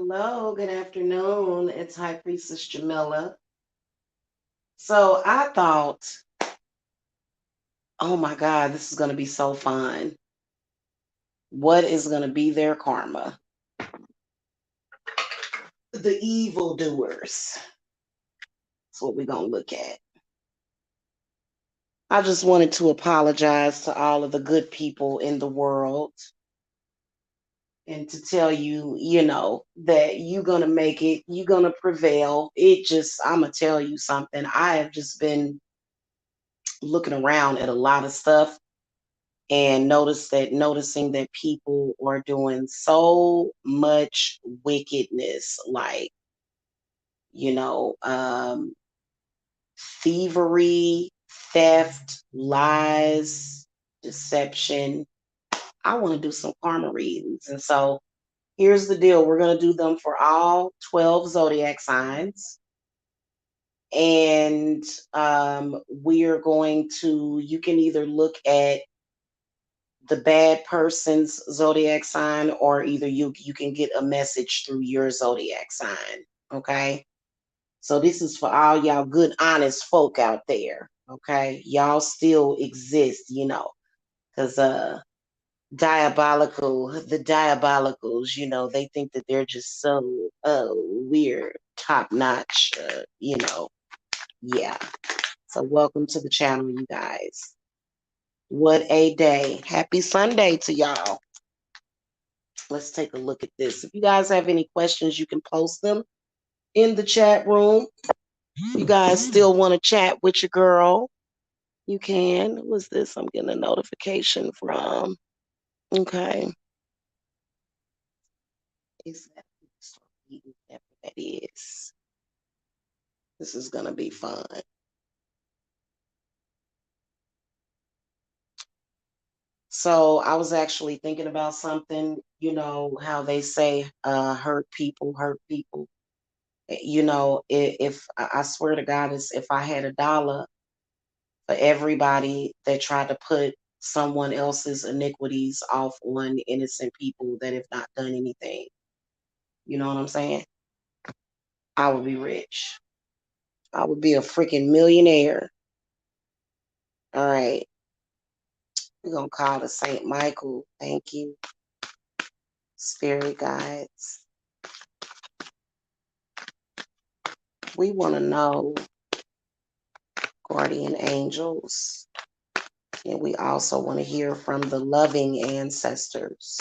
Hello, good afternoon. It's High Priestess Jamila. So I thought, oh my God, this is going to be so fun. What is going to be their karma? The evildoers. That's what we're going to look at. I just wanted to apologize to all of the good people in the world and to tell you, that you're going to make it, you're going to prevail. I'm going to tell you something. I have just been looking around at a lot of stuff and noticing that people are doing so much wickedness, like, you know um thievery, theft, lies, deception. I want to do some karma readings, and so here's the deal. We're going to do them for all 12 zodiac signs, and we are going to you can either look at the bad person's zodiac sign, or either you can get a message through your zodiac sign. Okay, so this is for all y'all good honest folk out there. Okay, y'all still exist, because the diabolicals, they think that they're just so weird, top notch, yeah. So welcome to the channel, you guys. What a day. Happy Sunday to y'all. Let's take a look at this. If you guys have any questions, you can post them in the chat room. If you guys still want to chat with your girl, you can. What's this? I'm getting a notification from. Okay. Is that whatever that is? This is going to be fun. So I was actually thinking about something, how they say hurt people hurt people. If I swear to God, if I had $1 for everybody that tried to put someone else's iniquities off on innocent people that have not done anything. You know what I'm saying? I would be rich. I would be a freaking millionaire. All right. We're going to call it St. Michael. Thank you. Spirit guides. We want to know guardian angels. And we also want to hear from the loving ancestors.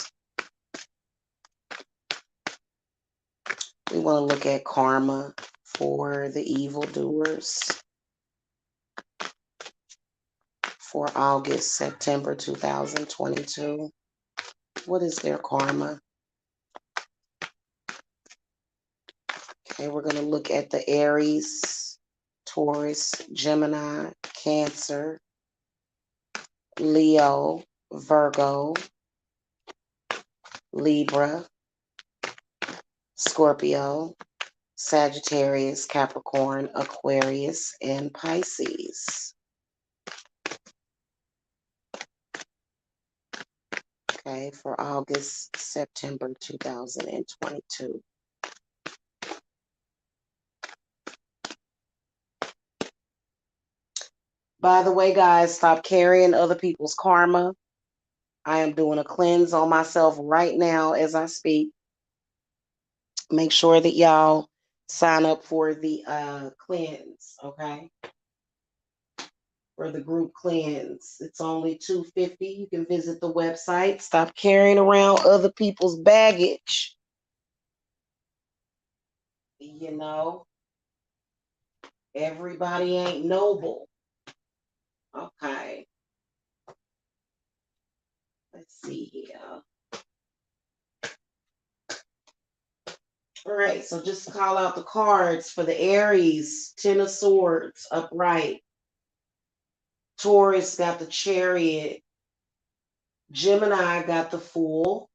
We want to look at karma for the evildoers for August, September 2022. What is their karma? Okay, we're going to look at the Aries, Taurus, Gemini, Cancer, Leo, Virgo, Libra, Scorpio, Sagittarius, Capricorn, Aquarius, and Pisces. Okay, for August, September 2022. By the way, guys, stop carrying other people's karma. I am doing a cleanse on myself right now as I speak. Make sure that y'all sign up for the cleanse, okay? For the group cleanse. It's only $250. You can visit the website. Stop carrying around other people's baggage. Everybody ain't noble. Okay. Let's see here. All right, so just call out the cards for the Aries. Ten of Swords, upright. Taurus got the Chariot. Gemini got the Fool.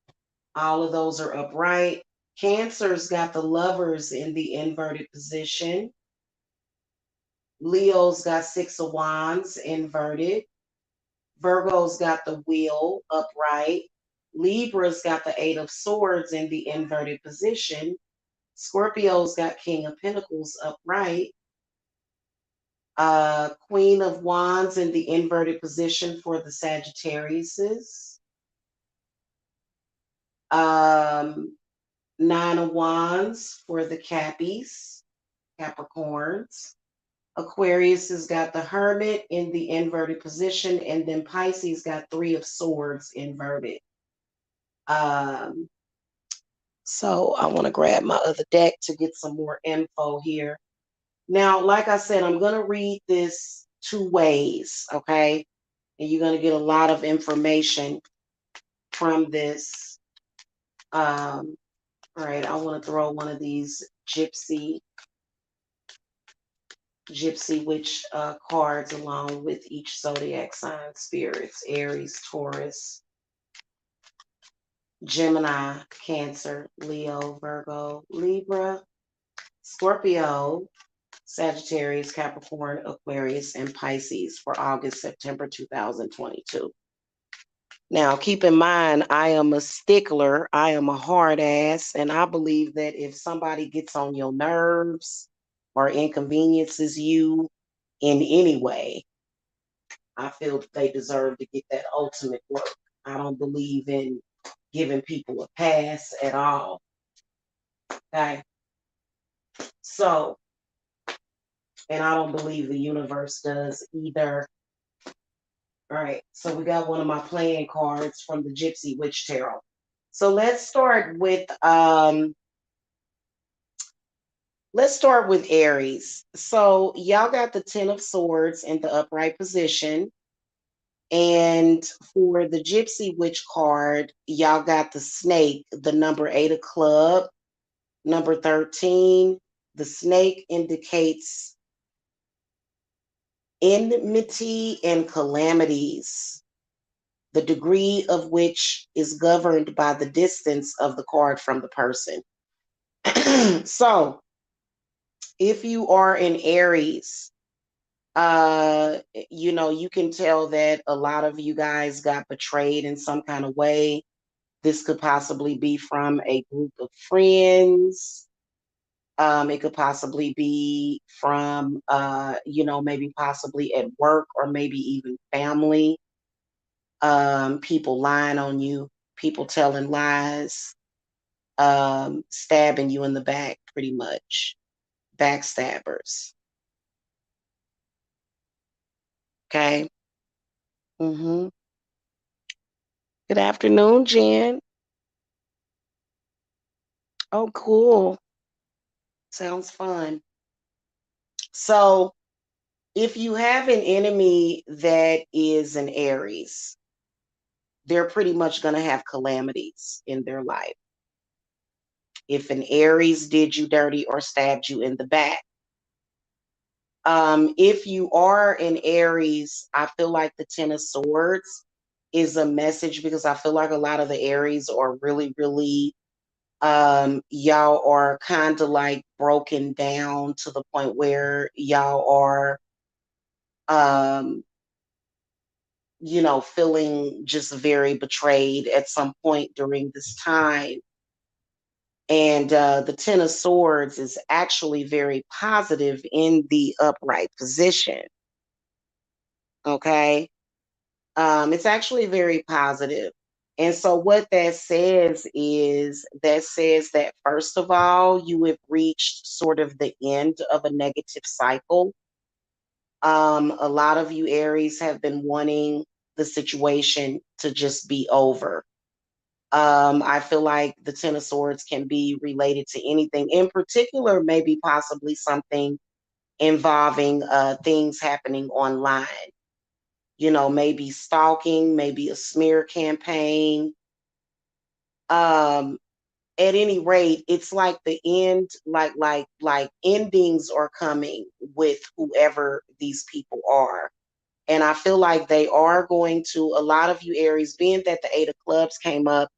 All of those are upright. Cancer's got the Lovers in the inverted position. Leo's got Six of Wands inverted. Virgo's got the Wheel upright. Libra's got the Eight of Swords in the inverted position. Scorpio's got King of Pentacles upright. Queen of Wands in the inverted position for the Sagittariuses. Nine of Wands for the Cappies, Capricorns. Aquarius has got the Hermit in the inverted position, and then Pisces got Three of Swords inverted. So I want to grab my other deck to get some more info here. Now, like I said, I'm going to read this two ways, okay? And you're going to get a lot of information from this. All right, I want to throw one of these Gypsy Witch cards along with each zodiac sign: spirits: Aries, Taurus, Gemini, Cancer, Leo, Virgo, Libra, Scorpio, Sagittarius, Capricorn, Aquarius, and Pisces for August, September 2022. Now, keep in mind, I am a stickler. I am a hard ass. And I believe that if somebody gets on your nerves or inconveniences you in any way, I feel that they deserve to get that ultimate work. I don't believe in giving people a pass at all. Okay? So, and I don't believe the universe does either. All right, so we got one of my playing cards from the Gypsy Witch Tarot. So let's start with Aries. So y'all got the Ten of Swords in the upright position. And for the Gypsy Witch card, y'all got the snake, the number 8 of club, number 13. The snake indicates enmity and calamities, the degree of which is governed by the distance of the card from the person. So if you are in Aries, you can tell that a lot of you guys got betrayed in some kind of way. This could possibly be from a group of friends. It could possibly be from, maybe possibly at work or maybe even family. People lying on you, people telling lies, stabbing you in the back, pretty much. Backstabbers. Okay. Mm-hmm. Good afternoon, Jen. Oh, cool. Sounds fun. So, if you have an enemy that is an Aries, they're pretty much going to have calamities in their life. If an Aries did you dirty or stabbed you in the back, if you are an Aries, I feel like the Ten of Swords is a message, because I feel like a lot of the Aries are really, really, y'all are kind of like broken down to the point where y'all are, feeling just very betrayed at some point during this time. And the Ten of Swords is actually very positive in the upright position. Okay. It's actually very positive. And so what that says is that first of all, you have reached sort of the end of a negative cycle. A lot of you Aries have been wanting the situation to just be over. I feel like the Ten of Swords can be related to anything, in particular, maybe possibly something involving things happening online. Maybe stalking, maybe a smear campaign. At any rate, it's like the end, like endings are coming with whoever these people are. And I feel like they are going to, a lot of you Aries, being that the Eight of Clubs came up,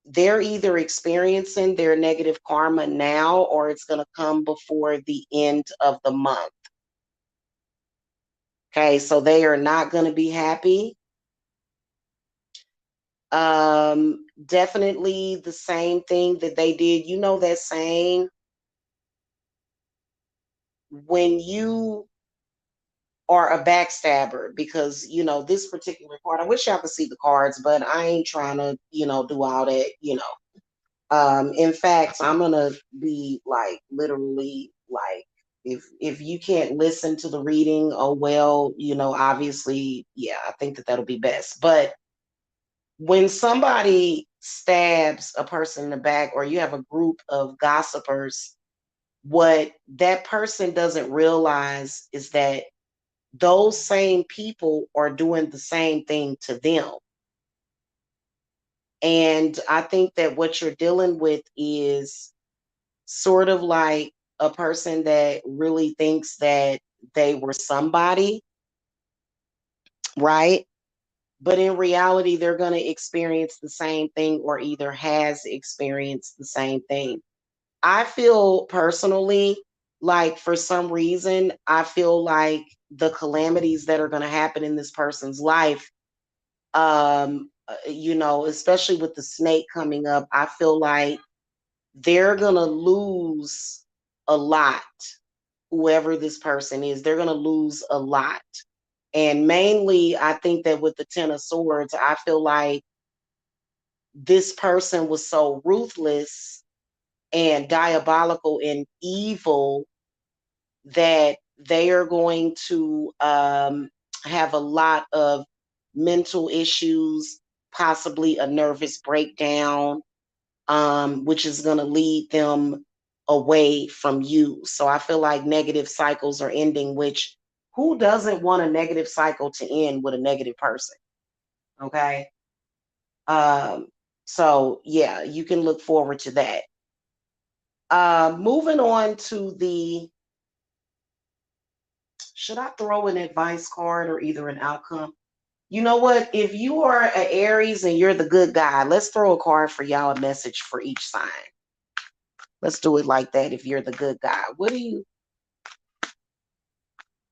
they're either experiencing their negative karma now, or it's going to come before the end of the month. Okay, so they are not going to be happy. Definitely the same thing that they did. That saying, when you are a backstabber, because this particular card, I wish y'all could see the cards, but I ain't trying to do all that. In fact, I'm gonna be like literally like, if you can't listen to the reading, oh well, obviously, yeah, I think that that'll be best. But when somebody stabs a person in the back, or you have a group of gossipers, what that person doesn't realize is that those same people are doing the same thing to them. And I think that what you're dealing with is sort of like a person that really thinks that they were somebody, right? But in reality, they're going to experience the same thing, or either has experienced the same thing. I feel personally like, for some reason, I feel like the calamities that are going to happen in this person's life, especially with the snake coming up, I feel like they're going to lose a lot. Whoever this person is, they're going to lose a lot. And mainly, I think that with the Ten of Swords, I feel like this person was so ruthless and diabolical and evil that they are going to have a lot of mental issues, possibly a nervous breakdown, which is going to lead them away from you. So I feel like negative cycles are ending, which, who doesn't want a negative cycle to end with a negative person? Okay. Um, so yeah, you can look forward to that. Moving on to should I throw an advice card or either an outcome? You know what? If you are an Aries and you're the good guy, let's throw a card for y'all, a message for each sign. Let's do it like that. If you're the good guy,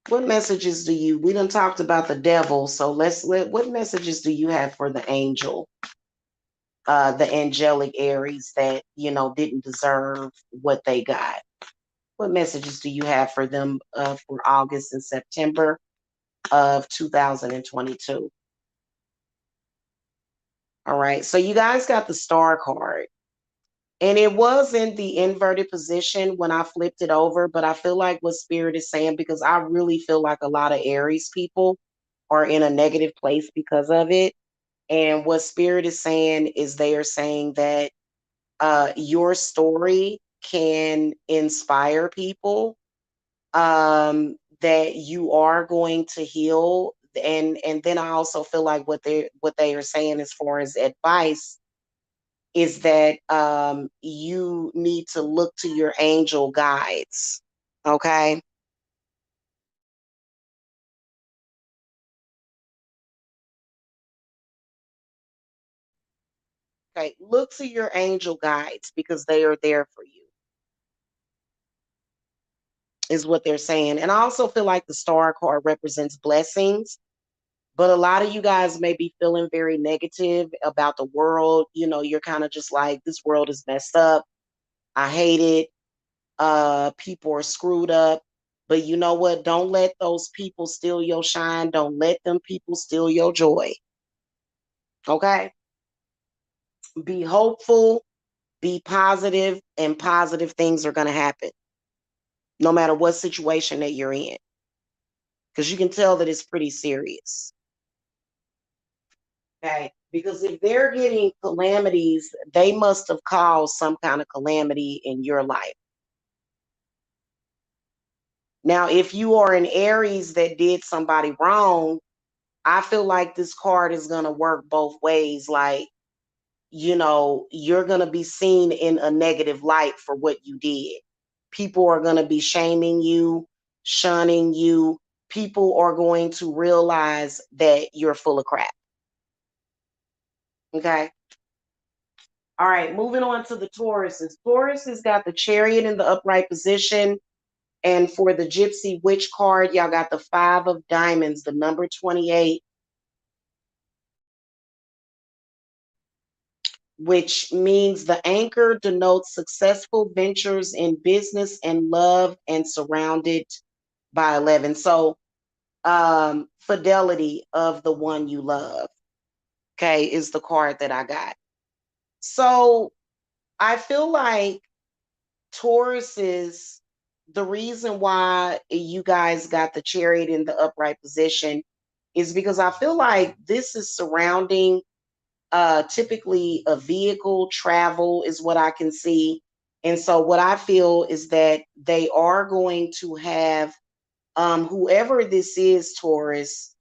what messages do you, we done talked about the devil, so what messages do you have for the angel, the angelic Aries that, didn't deserve what they got? What messages do you have for them for August and September of 2022? All right, so you guys got the star card. And it was in the inverted position when I flipped it over, but I feel like what Spirit is saying, because I really feel like a lot of Aries people are in a negative place because of it. And what Spirit is saying is, they are saying that your story can inspire people, that you are going to heal. And then I also feel like what they are saying as far as advice is that you need to look to your angel guides. Okay. Okay. Look to your angel guides, because they are there for you, is what they're saying. And I also feel like the star card represents blessings, but a lot of you guys may be feeling very negative about the world. You're kind of just like, this world is messed up. I hate it. People are screwed up. But you know what? Don't let those people steal your shine. Don't let them people steal your joy. Okay? Be hopeful, be positive, and positive things are going to happen no matter what situation that you're in. Because you can tell that it's pretty serious. Okay? Because if they're getting calamities, they must have caused some kind of calamity in your life. Now, if you are an Aries that did somebody wrong, I feel like this card is going to work both ways. Like, you're going to be seen in a negative light for what you did. People are going to be shaming you, shunning you. People are going to realize that you're full of crap. Okay. All right. Moving on to the Tauruses. Taurus has got the Chariot in the upright position. And for the Gypsy Witch card, y'all got the 5 of Diamonds, the number 28. which means the anchor denotes successful ventures in business and love and surrounded by 11. So, fidelity of the one you love, okay, is the card that I got. So I feel like Tauruses, the reason why you guys got the Chariot in the upright position is because I feel like this is surrounding typically a vehicle, travel is what I can see. And so what I feel is that they are going to have whoever this is, Taurus,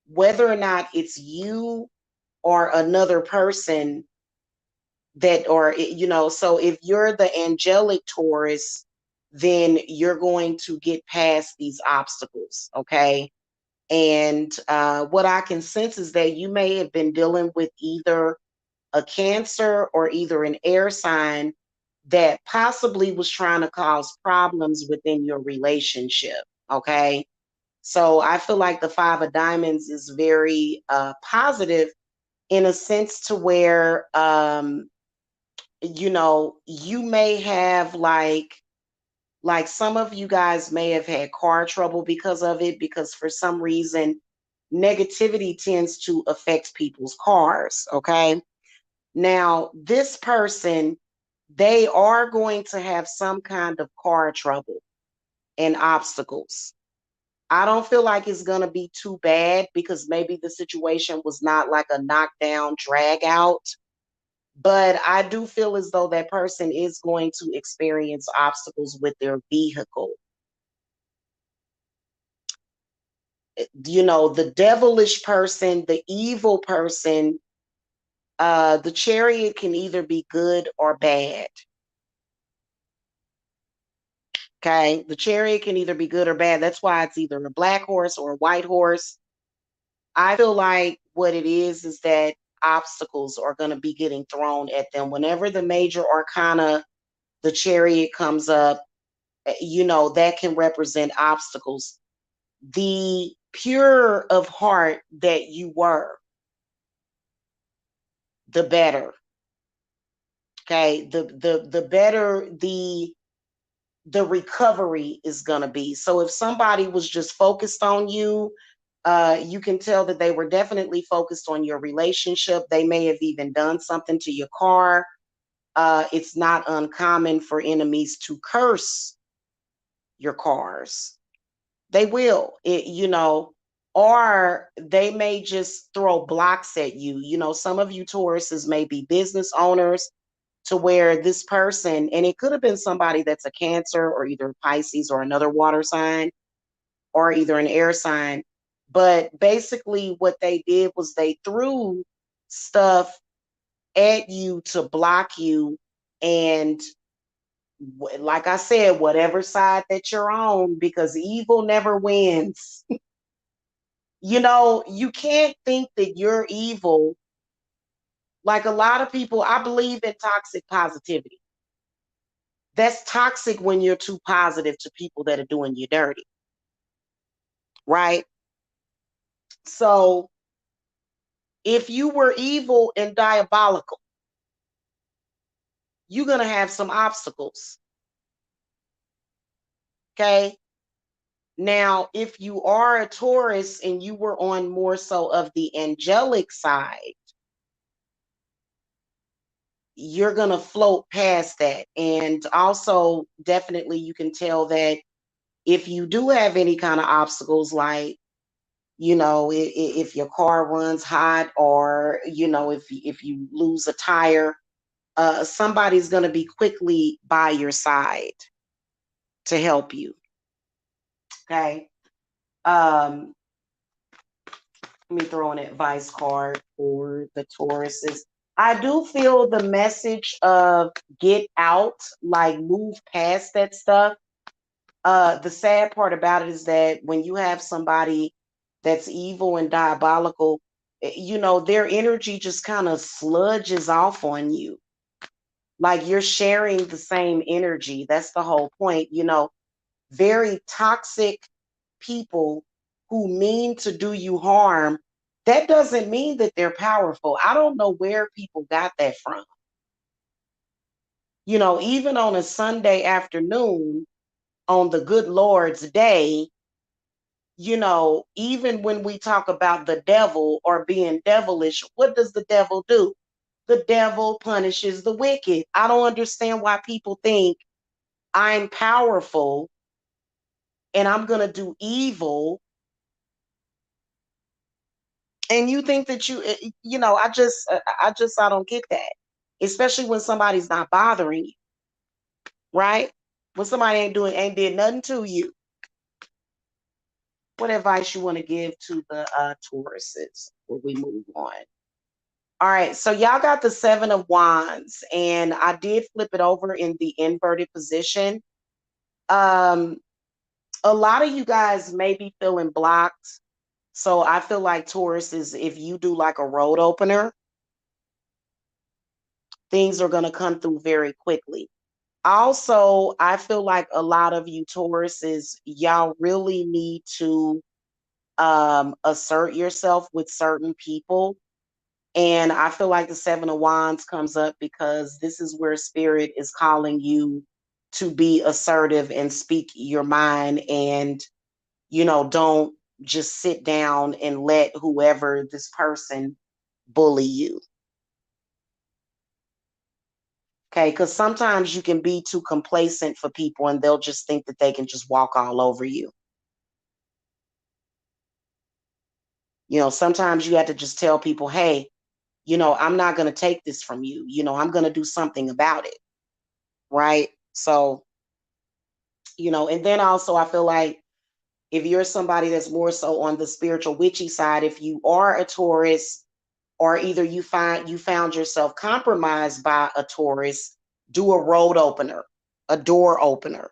whether or not it's you or another person that, or, you know, so if you're the angelic Taurus, then you're going to get past these obstacles, okay? And what I can sense is that you may have been dealing with either a Cancer or either an air sign that possibly was trying to cause problems within your relationship, okay? So I feel like the Five of Diamonds is very positive in a sense to where, you know, you may have like some of you guys may have had car trouble because of it, because for some reason negativity tends to affect people's cars, okay? Now, this person, they are going to have some kind of car trouble and obstacles. I don't feel like it's going to be too bad because maybe the situation was not like a knockdown, drag out. But I do feel as though that person is going to experience obstacles with their vehicle. You know, the devilish person, the evil person, the Chariot can either be good or bad. Okay, the Chariot can either be good or bad. That's why it's either a black horse or a white horse. I feel like what it is that obstacles are going to be getting thrown at them whenever the major arcana, the Chariot, comes up. You know, that can represent obstacles. The pure of heart that you were, the better. Okay, the better the recovery is going to be. So if somebody was just focused on you, you can tell that they were definitely focused on your relationship. They may have even done something to your car. It's not uncommon for enemies to curse your cars. They will, you know, or they may just throw blocks at you. You know, some of you Tauruses may be business owners to where this person, and it could have been somebody that's a Cancer or either Pisces or another water sign or either an air sign. But basically, what they did was they threw stuff at you to block you. And like I said, whatever side that you're on, because evil never wins. You know, you can't think that you're evil. Like a lot of people, I believe in toxic positivity. That's toxic when you're too positive to people that are doing you dirty, right? So if you were evil and diabolical, you're going to have some obstacles. Okay. Now, if you are a Taurus and you were on more so of the angelic side, you're going to float past that. And also, definitely, you can tell that if you do have any kind of obstacles, like, you know, if your car runs hot, or, you know, if you lose a tire, somebody's going to be quickly by your side to help you. Okay. Um, Let me throw an advice card for the Tauruses. I do feel the message of get out, like move past that stuff. The sad part about it is that when you have somebody that's evil and diabolical, you know, their energy just kind of sludges off on you. Like you're sharing the same energy. That's the whole point. You know, very toxic people who mean to do you harm, that doesn't mean that they're powerful. I don't know where people got that from. Even on a Sunday afternoon, on the good Lord's day, even when we talk about the devil or being devilish, what does the devil do? The devil punishes the wicked. I don't understand why people think I'm powerful and I'm going to do evil. And you think that I don't get that. Especially when somebody's not bothering you, right? When somebody ain't did nothing to you. What advice you want to give to the Tauruses before we move on? All right, so y'all got the Seven of Wands, and I did flip it over in the inverted position. A lot of you guys may be feeling blocked. So I feel like Taurus is, if you do like a road opener, things are going to come through very quickly. Also, I feel like a lot of you Tauruses, y'all really need to assert yourself with certain people. And I feel like the Seven of Wands comes up because this is where Spirit is calling you to be assertive and speak your mind, and, don't just sit down and let whoever this person bully you. Okay, because sometimes you can be too complacent for people and they'll just think that they can just walk all over you. Sometimes you have to just tell people, hey, I'm not going to take this from you. I'm going to do something about it. Right. So, and then also I feel like if you're somebody that's more so on the spiritual witchy side, if you are a Taurus, or either you found yourself compromised by a Taurus, do a road opener, a door opener.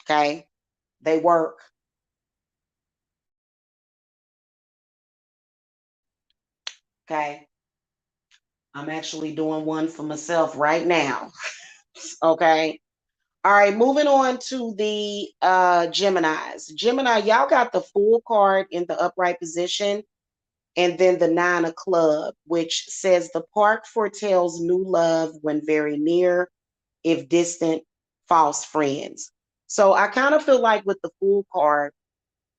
Okay. They work. Okay. I'm actually doing one for myself right now. Okay. All right, moving on to the Geminis. Gemini, y'all got the Fool card in the upright position, and then the Nine of Club, which says the park foretells new love when very near, if distant, false friends. So I kind of feel like with the Fool card,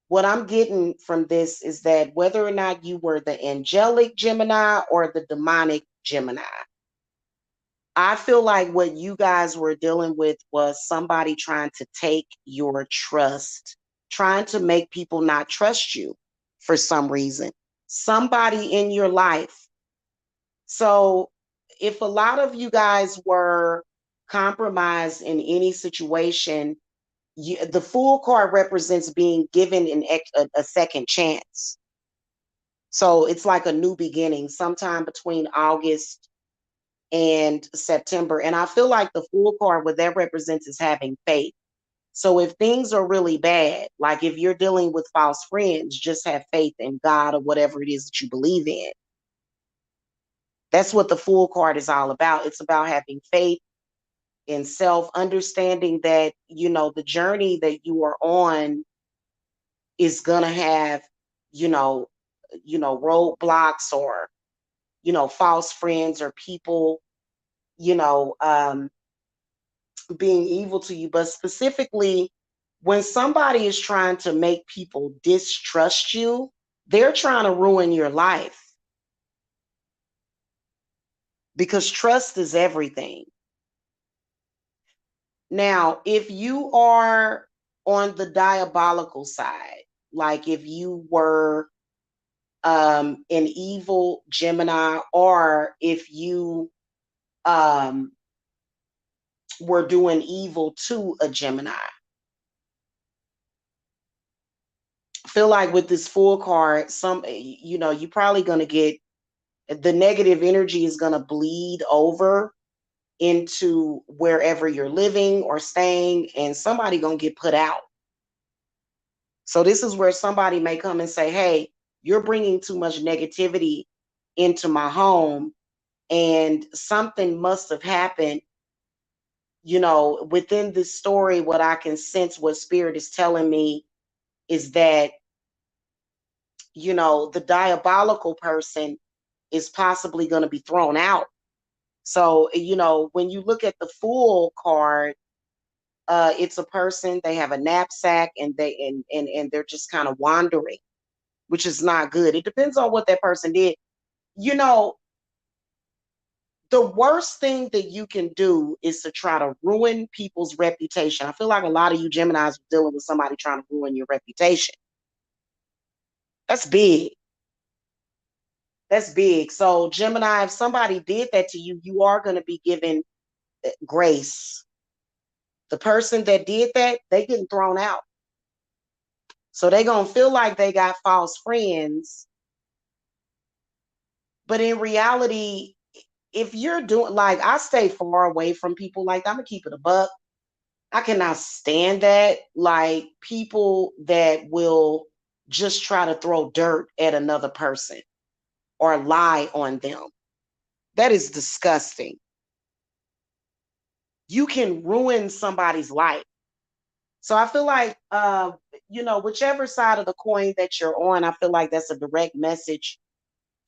what I'm getting from this is that whether or not you were the angelic Gemini or the demonic Gemini, I feel like what you guys were dealing with was somebody trying to take your trust, trying to make people not trust you for some reason. Somebody in your life. So if a lot of you guys were compromised in any situation, the Fool card represents being given a second chance. So it's like a new beginning, sometime between August and September. And I feel like the Fool card, what that represents is having faith. So if things are really bad, like if you're dealing with false friends, just have faith in God or whatever it is that you believe in. That's what the Fool card is all about. It's about having faith in self, understanding that, the journey that you are on is going to have, you know, roadblocks or, false friends or people, you know, um, being evil to you. But specifically, when somebody is trying to make people distrust you, they're trying to ruin your life, because trust is everything. Now, if you are on the diabolical side, like if you were an evil Gemini, or if you um, were doing evil to a Gemini, I feel like with this Fool card, you're probably going to get, the negative energy is going to bleed over into wherever you're living or staying, and somebody going to get put out. So this is where somebody may come and say, hey, you're bringing too much negativity into my home, and something must have happened. Within this story, what I can sense, what Spirit is telling me, is that, the diabolical person is possibly going to be thrown out. So, when you look at the Fool card, it's a person, they have a knapsack, and they're just kind of wandering, which is not good. It depends on what that person did. The worst thing that you can do is to try to ruin people's reputation. I feel like a lot of you Geminis are dealing with somebody trying to ruin your reputation. That's big. That's big. So, Gemini, if somebody did that to you, you are going to be given grace. The person that did that, they getting thrown out. So they're going to feel like they got false friends. But in reality, if you're doing, like, I stay far away from people like that. I'm going to keep it a buck. I cannot stand that. Like, people that will just try to throw dirt at another person or lie on them. That is disgusting. You can ruin somebody's life. So I feel like, whichever side of the coin that you're on, I feel like that's a direct message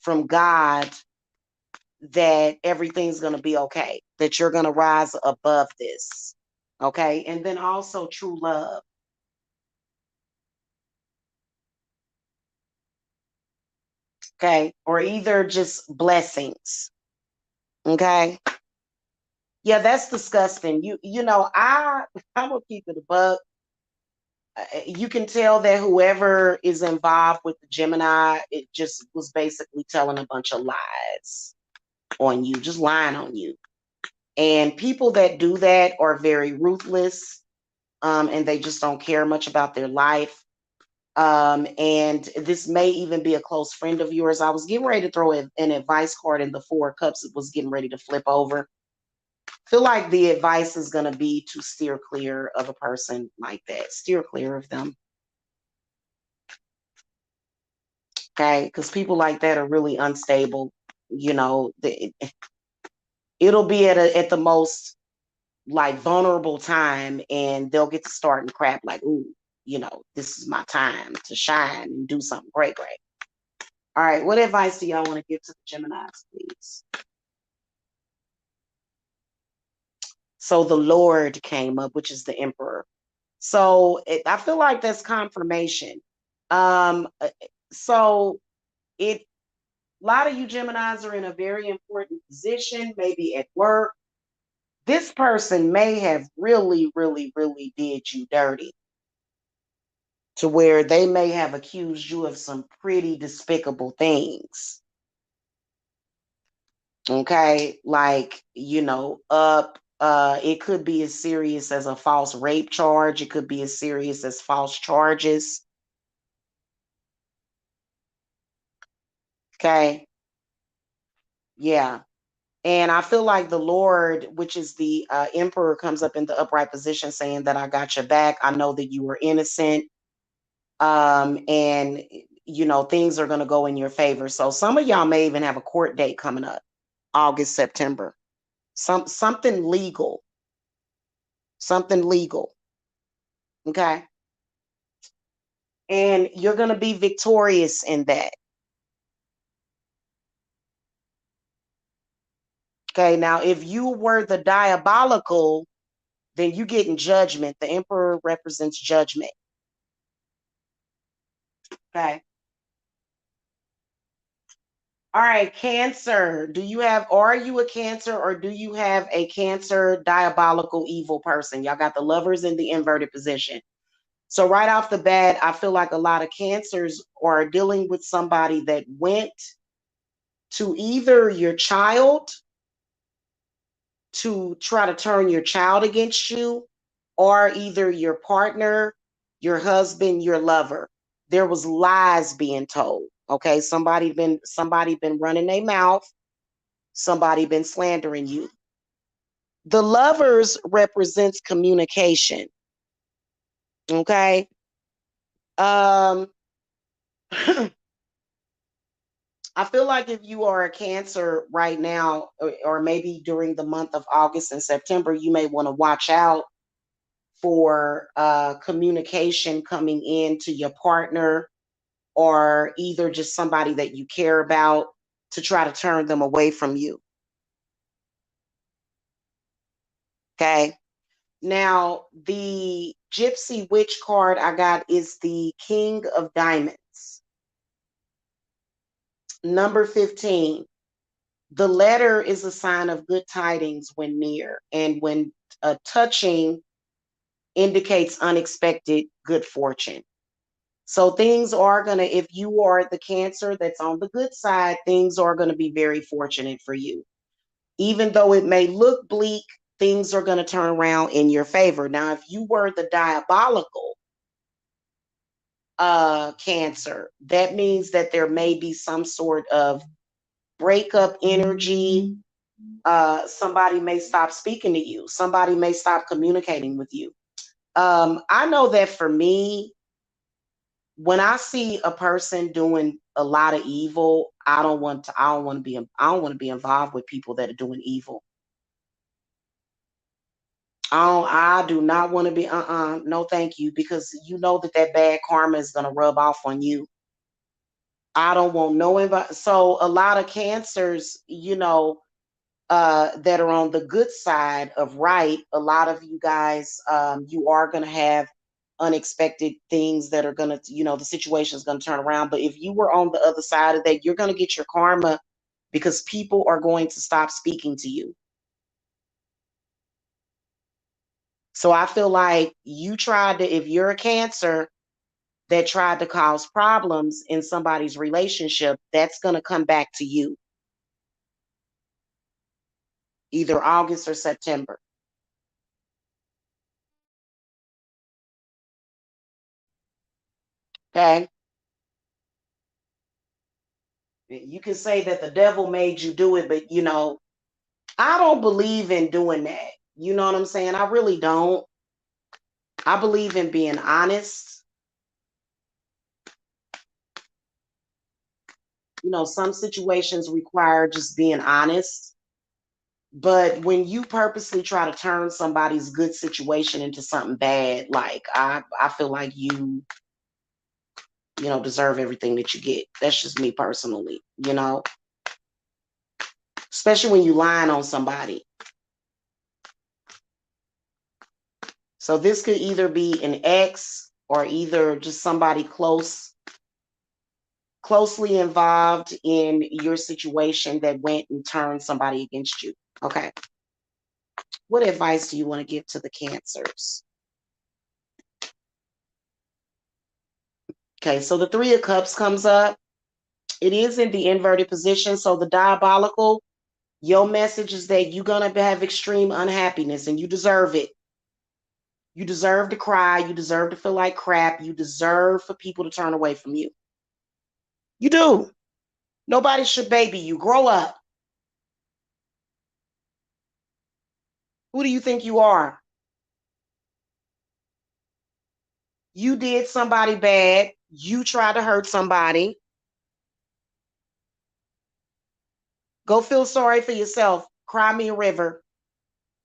from God that everything's going to be okay, that you're going to rise above this. Okay. And then also true love. Okay. Or either just blessings. Okay. Yeah, that's disgusting. I'm gonna keep it a buck. You can tell that whoever is involved with the Gemini, it just was basically telling a bunch of lies on you, just lying on you. And people that do that are very ruthless, and they just don't care much about their life. And this may even be a close friend of yours. I was getting ready to throw an advice card in the Four of Cups. It was getting ready to flip over. Feel like the advice is going to be to steer clear of a person like that. Steer clear of them. Okay, because people like that are really unstable. It'll be at the most like vulnerable time, and they'll get to start and crap like, ooh, this is my time to shine and do something great, great. All right, what advice do y'all want to give to the Geminis, please? So the Lord came up, which is the Emperor. So I feel like that's confirmation. So it a lot of you Geminis are in a very important position, maybe at work. This person may have really, really, really did you dirty to where they may have accused you of some pretty despicable things. Okay, like, it could be as serious as a false rape charge. It could be as serious as false charges. Okay. Yeah. And I feel like the Lord, which is the Emperor, comes up in the upright position saying that I got your back. I know that you were innocent. And, things are going to go in your favor. So some of y'all may even have a court date coming up, August, September. Something legal. Something legal. Okay. And you're going to be victorious in that. Okay. Now, if you were the diabolical, then you get in judgment. The Emperor represents judgment. Okay. All right, Cancer. Are you a Cancer, or do you have a Cancer diabolical evil person? Y'all got the Lovers in the inverted position. So right off the bat, I feel like a lot of Cancers are dealing with somebody that went to either your child to try to turn your child against you, or either your partner, your husband, your lover. There was lies being told. Okay, somebody been running their mouth, somebody been slandering you. The Lovers represents communication. Okay. Um I feel like if you are a Cancer right now, or maybe during the month of August and September, you may want to watch out for communication coming in to your partner, or either just somebody that you care about to try to turn them away from you. Okay. Now, the Gypsy Witch card I got is the King of Diamonds. Number 15. The letter is a sign of good tidings when near, and when touching indicates unexpected good fortune. So things are going to, if you are the Cancer that's on the good side, things are going to be very fortunate for you. Even though it may look bleak, things are going to turn around in your favor. Now, if you were the diabolical Cancer, that means that there may be some sort of breakup energy. Somebody may stop speaking to you. Somebody may stop communicating with you. I know that for me, when I see a person doing a lot of evil, I don't want to be involved with people that are doing evil. I do not want to be, no, thank you, because you know that bad karma is going to rub off on you. I don't want no invite. So a lot of Cancers, that are on the good side of right, a lot of you guys, you are going to have unexpected things that are going to, the situation is going to turn around. But if you were on the other side of that, you're going to get your karma because people are going to stop speaking to you. So I feel like if you're a Cancer that tried to cause problems in somebody's relationship, that's going to come back to you either August or September. Okay. You can say that the devil made you do it, but I don't believe in doing that. You know what I'm saying? I really don't. I believe in being honest. Some situations require just being honest. But when you purposely try to turn somebody's good situation into something bad, like I feel like you deserve everything that you get. That's just me personally, especially when you lying on somebody. So this could either be an ex or either just somebody closely involved in your situation that went and turned somebody against you. Okay. What advice do you want to give to the Cancers? Okay, so the Three of Cups comes up. It is in the inverted position. So the diabolical, your message is that you're going to have extreme unhappiness and you deserve it. You deserve to cry. You deserve to feel like crap. You deserve for people to turn away from you. You do. Nobody should baby you. Grow up. Who do you think you are? You did somebody bad. You tried to hurt somebody. Go feel sorry for yourself. Cry me a river.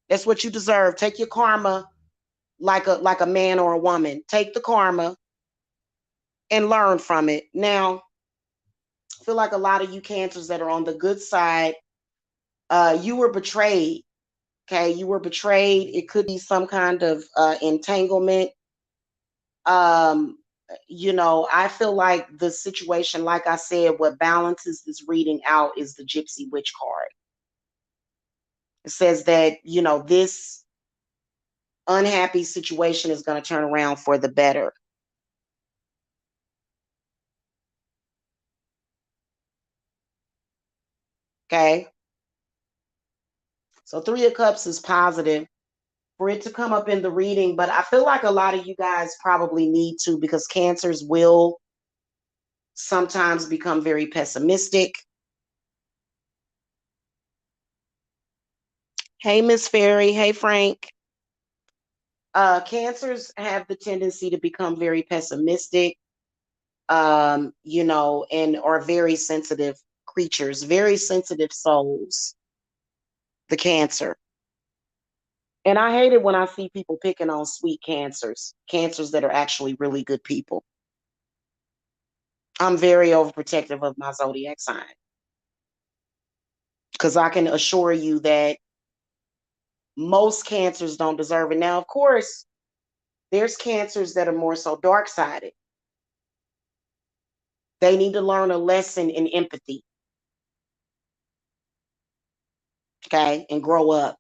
That's what you deserve. Take your karma like a man or a woman. Take the karma and learn from it. Now, I feel like a lot of you Cancers that are on the good side, you were betrayed. Okay, you were betrayed. It could be some kind of entanglement. Um, I feel like the situation, like I said, what balances this reading out is the Gypsy Witch card. It says that, this unhappy situation is going to turn around for the better. Okay. So Three of Cups is positive for it to come up in the reading, but I feel like a lot of you guys probably need to, because Cancers will sometimes become very pessimistic. Hey, Miss Fairy. Hey, Frank. Cancers have the tendency to become very pessimistic, and are very sensitive creatures, very sensitive souls, the Cancer. And I hate it when I see people picking on sweet Cancers that are actually really good people. I'm very overprotective of my zodiac sign because I can assure you that most cancers don't deserve it. Now, of course, there's cancers that are more so dark-sided. They need to learn a lesson in empathy, okay, and grow up.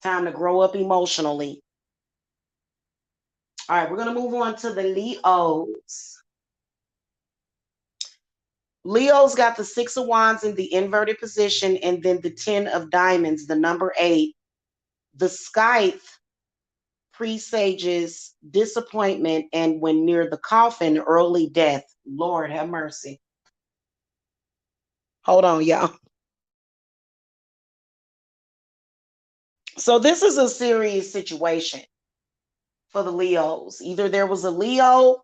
Time to grow up emotionally. All right, we're going to move on to the Leos. Leo's got the Six of Wands in the inverted position, and then the 10 of Diamonds, the number 8. The scythe presages disappointment, and when near the coffin, early death. Lord have mercy. Hold on, y'all. So this is a serious situation for the Leos. Either there was a Leo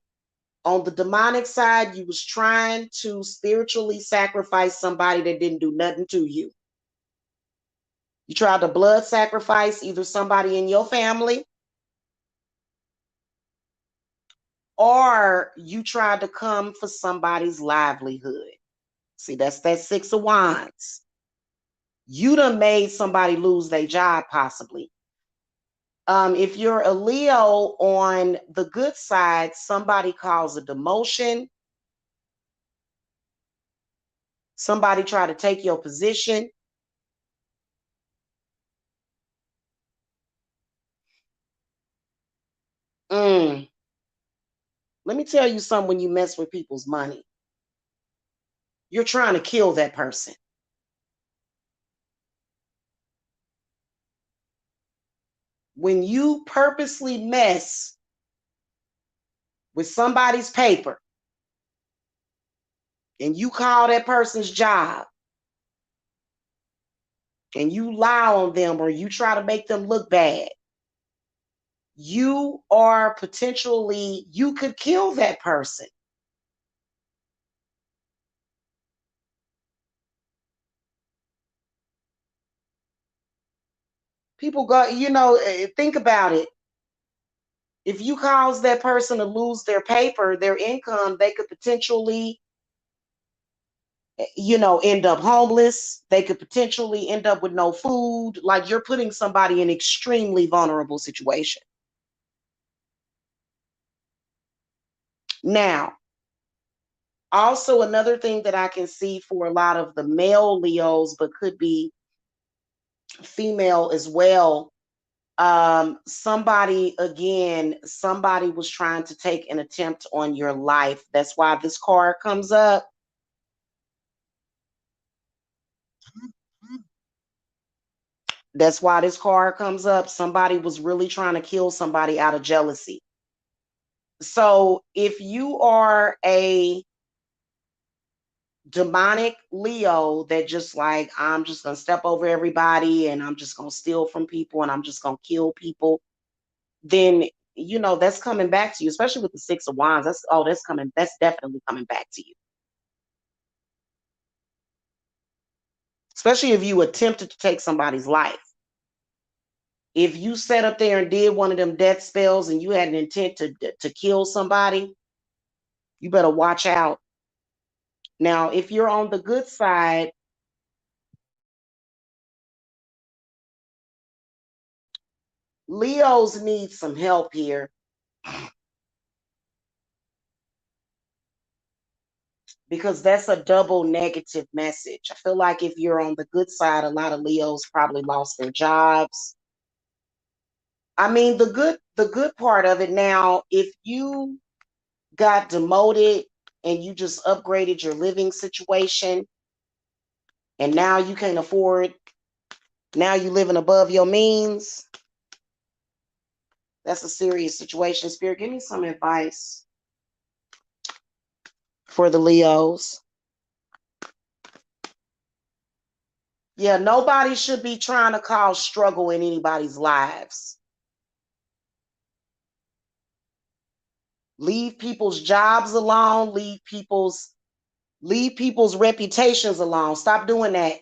on the demonic side, you was trying to spiritually sacrifice somebody that didn't do nothing to you. You tried to blood sacrifice either somebody in your family, or you tried to come for somebody's livelihood. See, that's that Six of Wands. You done made somebody lose their job, possibly. If you're a Leo on the good side, somebody calls a demotion. Somebody try to take your position. Let me tell you something. When you mess with people's money, you're trying to kill that person. When you purposely mess with somebody's paper and you call that person's job and you lie on them or you try to make them look bad, you are potentially, you could kill that person. People go, think about it. If you cause that person to lose their paper, their income, they could potentially, end up homeless. They could potentially end up with no food. Like, you're putting somebody in an extremely vulnerable situation. Now, also another thing that I can see for a lot of the male Leos, but could be female as well. Somebody was trying to take an attempt on your life. That's why this card comes up. That's why this card comes up. Somebody was really trying to kill somebody out of jealousy. So if you are a demonic Leo that just like, I'm just going to step over everybody and I'm just going to steal from people and I'm just going to kill people, then, that's coming back to you, especially with the Six of Wands. That's definitely coming back to you. Especially if you attempted to take somebody's life. If you sat up there and did one of them death spells and you had an intent to kill somebody, you better watch out. Now, if you're on the good side, Leos need some help here. Because that's a double negative message. I feel like if you're on the good side, a lot of Leos probably lost their jobs. I mean, the good part of it now, if you got demoted and you just upgraded your living situation and now you can't afford, now you living above your means, that's a serious situation. Spirit, give me some advice for the Leos. Yeah, nobody should be trying to cause struggle in anybody's lives. Leave people's jobs alone, leave people's reputations alone. Stop doing that.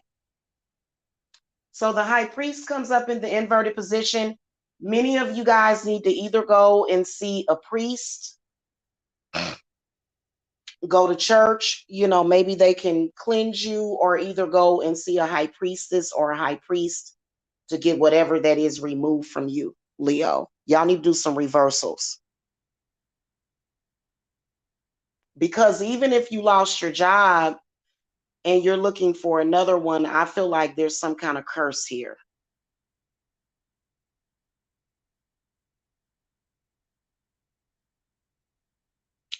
So the high priest comes up in the inverted position. Many of you guys need to either go and see a priest Go to church, maybe they can cleanse you, or either go and see a high priestess or a high priest to get whatever that is removed from you, Leo. Y'all need to do some reversals. Because even if you lost your job and you're looking for another one, I feel like there's some kind of curse here.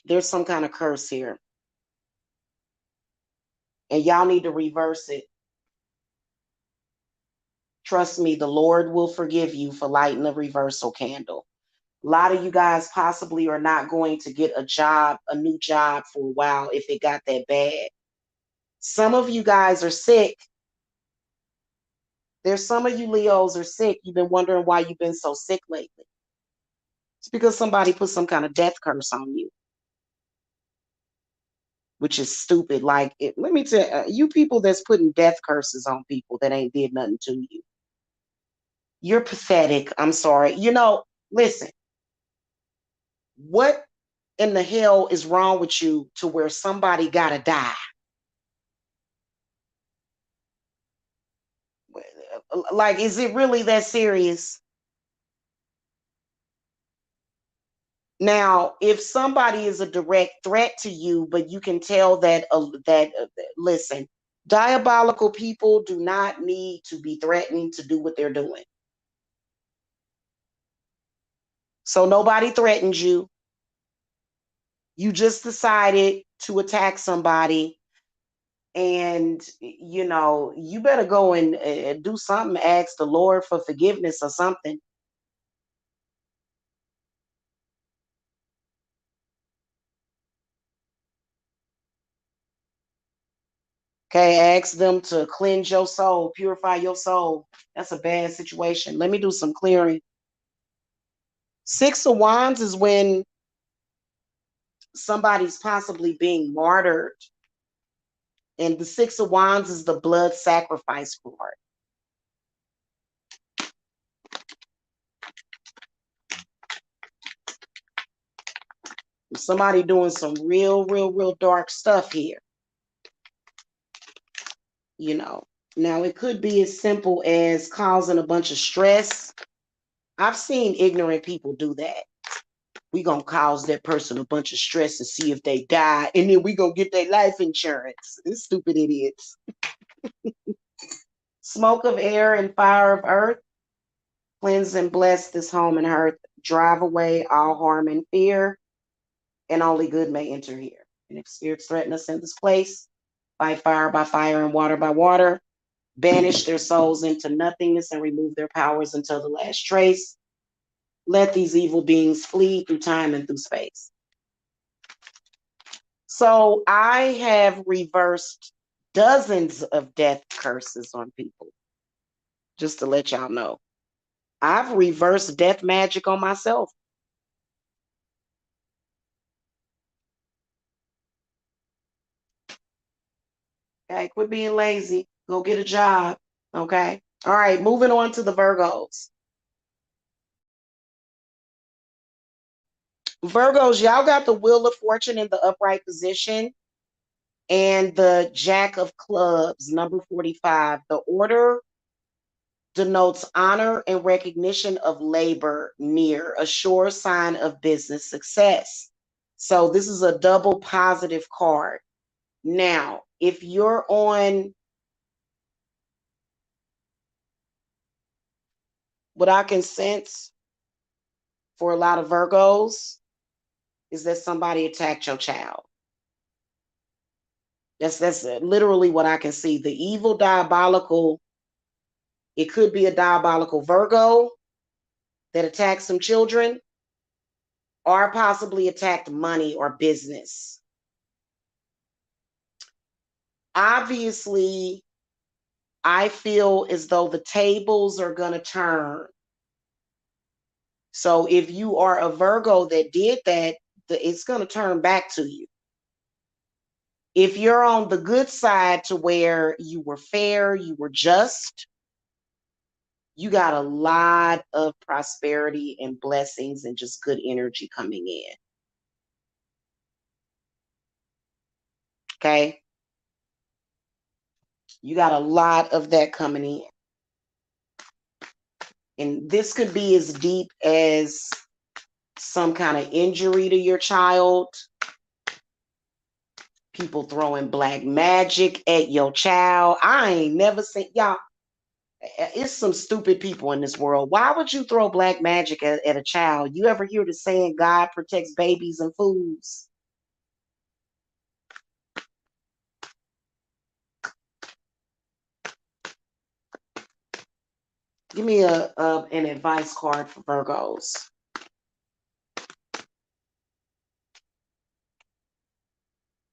There's some kind of curse here. And y'all need to reverse it. Trust me, the Lord will forgive you for lighting a reversal candle. A lot of you guys possibly are not going to get a new job for a while if it got that bad. Some of you guys are sick. There's some of you Leos are sick. You've been wondering why you've been so sick lately. It's because somebody put some kind of death curse on you, which is stupid. Like, let me tell you, people that's putting death curses on people that ain't did nothing to you. You're pathetic. I'm sorry. Listen, what in the hell is wrong with you to where somebody gotta die? Like, is it really that serious? Now, if somebody is a direct threat to you, but you can tell listen, diabolical people do not need to be threatened to do what they're doing. So nobody threatened you. You just decided to attack somebody, and you better go and do something. Ask the Lord for forgiveness or something. Okay, ask them to cleanse your soul, purify your soul. That's a bad situation. Let me do some clearing. Six of Wands is when somebody's possibly being martyred. And the Six of Wands is the blood sacrifice card. Somebody doing some real, real, real dark stuff here. Now it could be as simple as causing a bunch of stress. I've seen ignorant people do that. We gonna cause that person a bunch of stress and see if they die, and then we gonna get their life insurance. It's stupid idiots. Smoke of air and fire of earth. Cleanse and bless this home and earth. Drive away all harm and fear, and only good may enter here. And if spirits threaten us in this place, by fire, and water by water, banish their souls into nothingness and remove their powers until the last trace. Let these evil beings flee through time and through space. So I have reversed dozens of death curses on people, just to let y'all know. I've reversed death magic on myself. Okay, quit being lazy. Go get a job. Okay. All right, moving on to the Virgos. Virgos, y'all got the Wheel of Fortune in the upright position and the Jack of Clubs, number 45. The order denotes honor and recognition of labor near, a sure sign of business success. So this is a double positive card. Now, if you're on, what I can sense for a lot of Virgos is that somebody attacked your child. That's literally what I can see. The evil, diabolical, it could be a diabolical Virgo that attacked some children, or possibly attacked money or business. Obviously, I feel as though the tables are going to turn. So if you are a Virgo that did that, it's going to turn back to you. If you're on the good side to where you were fair, you were just, you got a lot of prosperity and blessings and just good energy coming in. Okay. You got a lot of that coming in. And this could be as deep as some kind of injury to your child, people throwing black magic at your child. I ain't never seen, y'all, it's some stupid people in this world. Why would you throw black magic at a child? You ever hear the saying, God protects babies and fools? Give me an advice card for Virgos.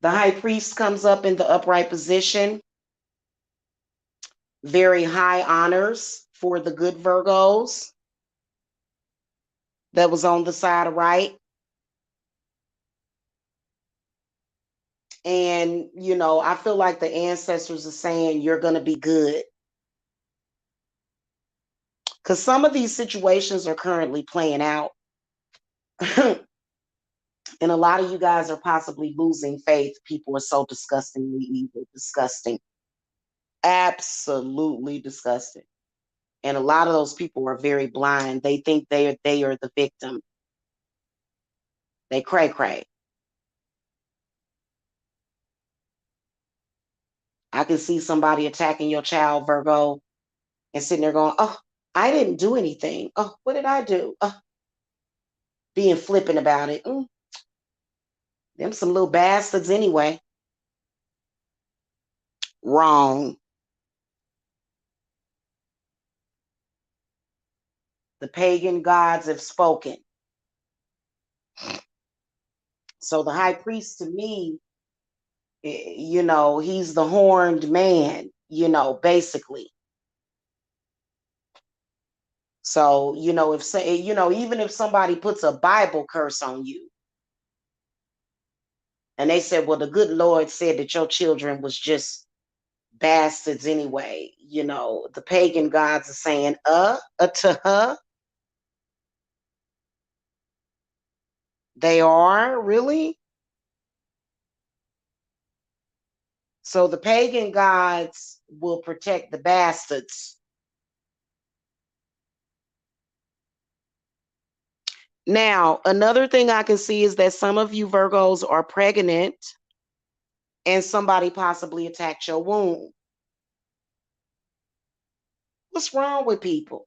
The high priest comes up in the upright position. Very high honors for the good Virgos. That was on the side of right. And, you know, I feel like the ancestors are saying you're going to be good. Because some of these situations are currently playing out. And a lot of you guys are possibly losing faith. People are so disgustingly evil, disgusting, absolutely disgusting. And a lot of those people are very blind. They think they are the victim. They cray cray. I can see somebody attacking your child, Virgo, and sitting there going, "Oh, I didn't do anything. Oh, what did I do?" Being flippant about it. Them some little bastards anyway. Wrong. The pagan gods have spoken. So the high priest to me, you know, he's the horned man, you know, basically. So, you know, if say, you know, even if somebody puts a Bible curse on you and they said, well, the good Lord said that your children was just bastards anyway, you know, the pagan gods are saying, to her. They are really. So the pagan gods will protect the bastards. Now, another thing I can see is that some of you Virgos are pregnant and somebody possibly attacked your womb. What's wrong with people?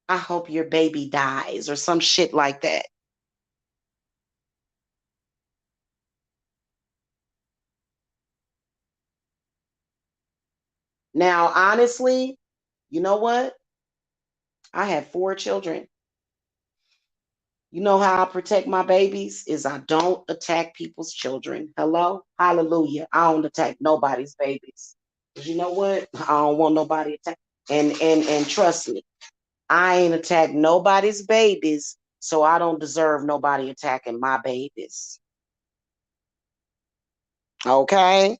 I hope your baby dies or some shit like that. Now, honestly, you know what? I have 4 children. You know how I protect my babies is I don't attack people's children. Hello? Hallelujah. I don't attack nobody's babies. Cause you know what? I don't want nobody attack. And trust me, I ain't attacked nobody's babies, so I don't deserve nobody attacking my babies. Okay?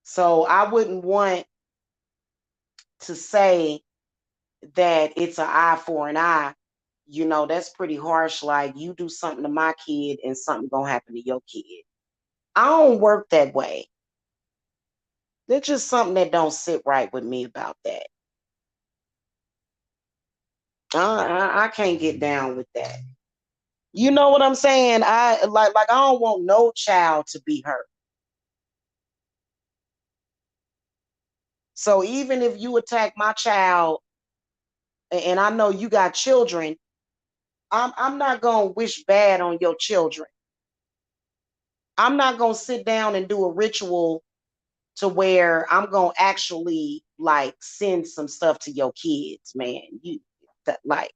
So I wouldn't want to say that it's an eye for an eye. You know, that's pretty harsh. Like you do something to my kid and something gonna happen to your kid. I don't work that way. There's just something that don't sit right with me about that. I can't get down with that. You know what I'm saying? I don't want no child to be hurt. So even if you attack my child, and I know you got children, I'm not gonna wish bad on your children. I'm not gonna sit down and do a ritual to where I'm gonna actually like send some stuff to your kids, man. You like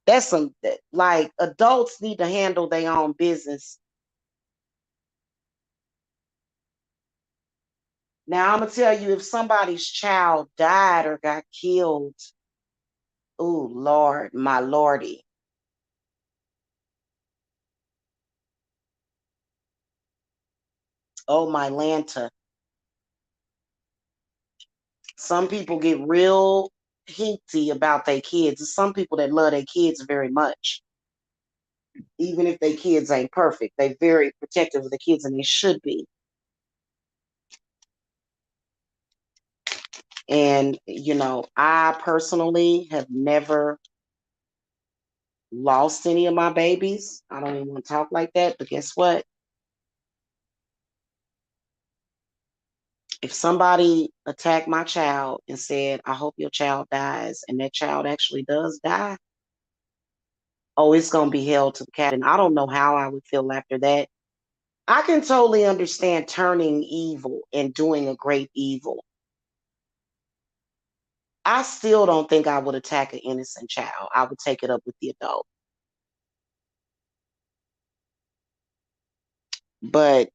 that's some like adults need to handle their own business. Now I'm gonna tell you if somebody's child died or got killed, oh Lord, my lordy. Oh my Lanta. Some people get real hinty about their kids. There's some people that love their kids very much. Even if their kids ain't perfect, they're very protective of the kids, and they should be. And, I personally have never lost any of my babies. I don't even want to talk like that, but guess what? If somebody attacked my child and said, I hope your child dies, and that child actually does die, oh, it's going to be held to the cat. And I don't know how I would feel after that. I can totally understand turning evil and doing a great evil. I still don't think I would attack an innocent child. I would take it up with the adult. But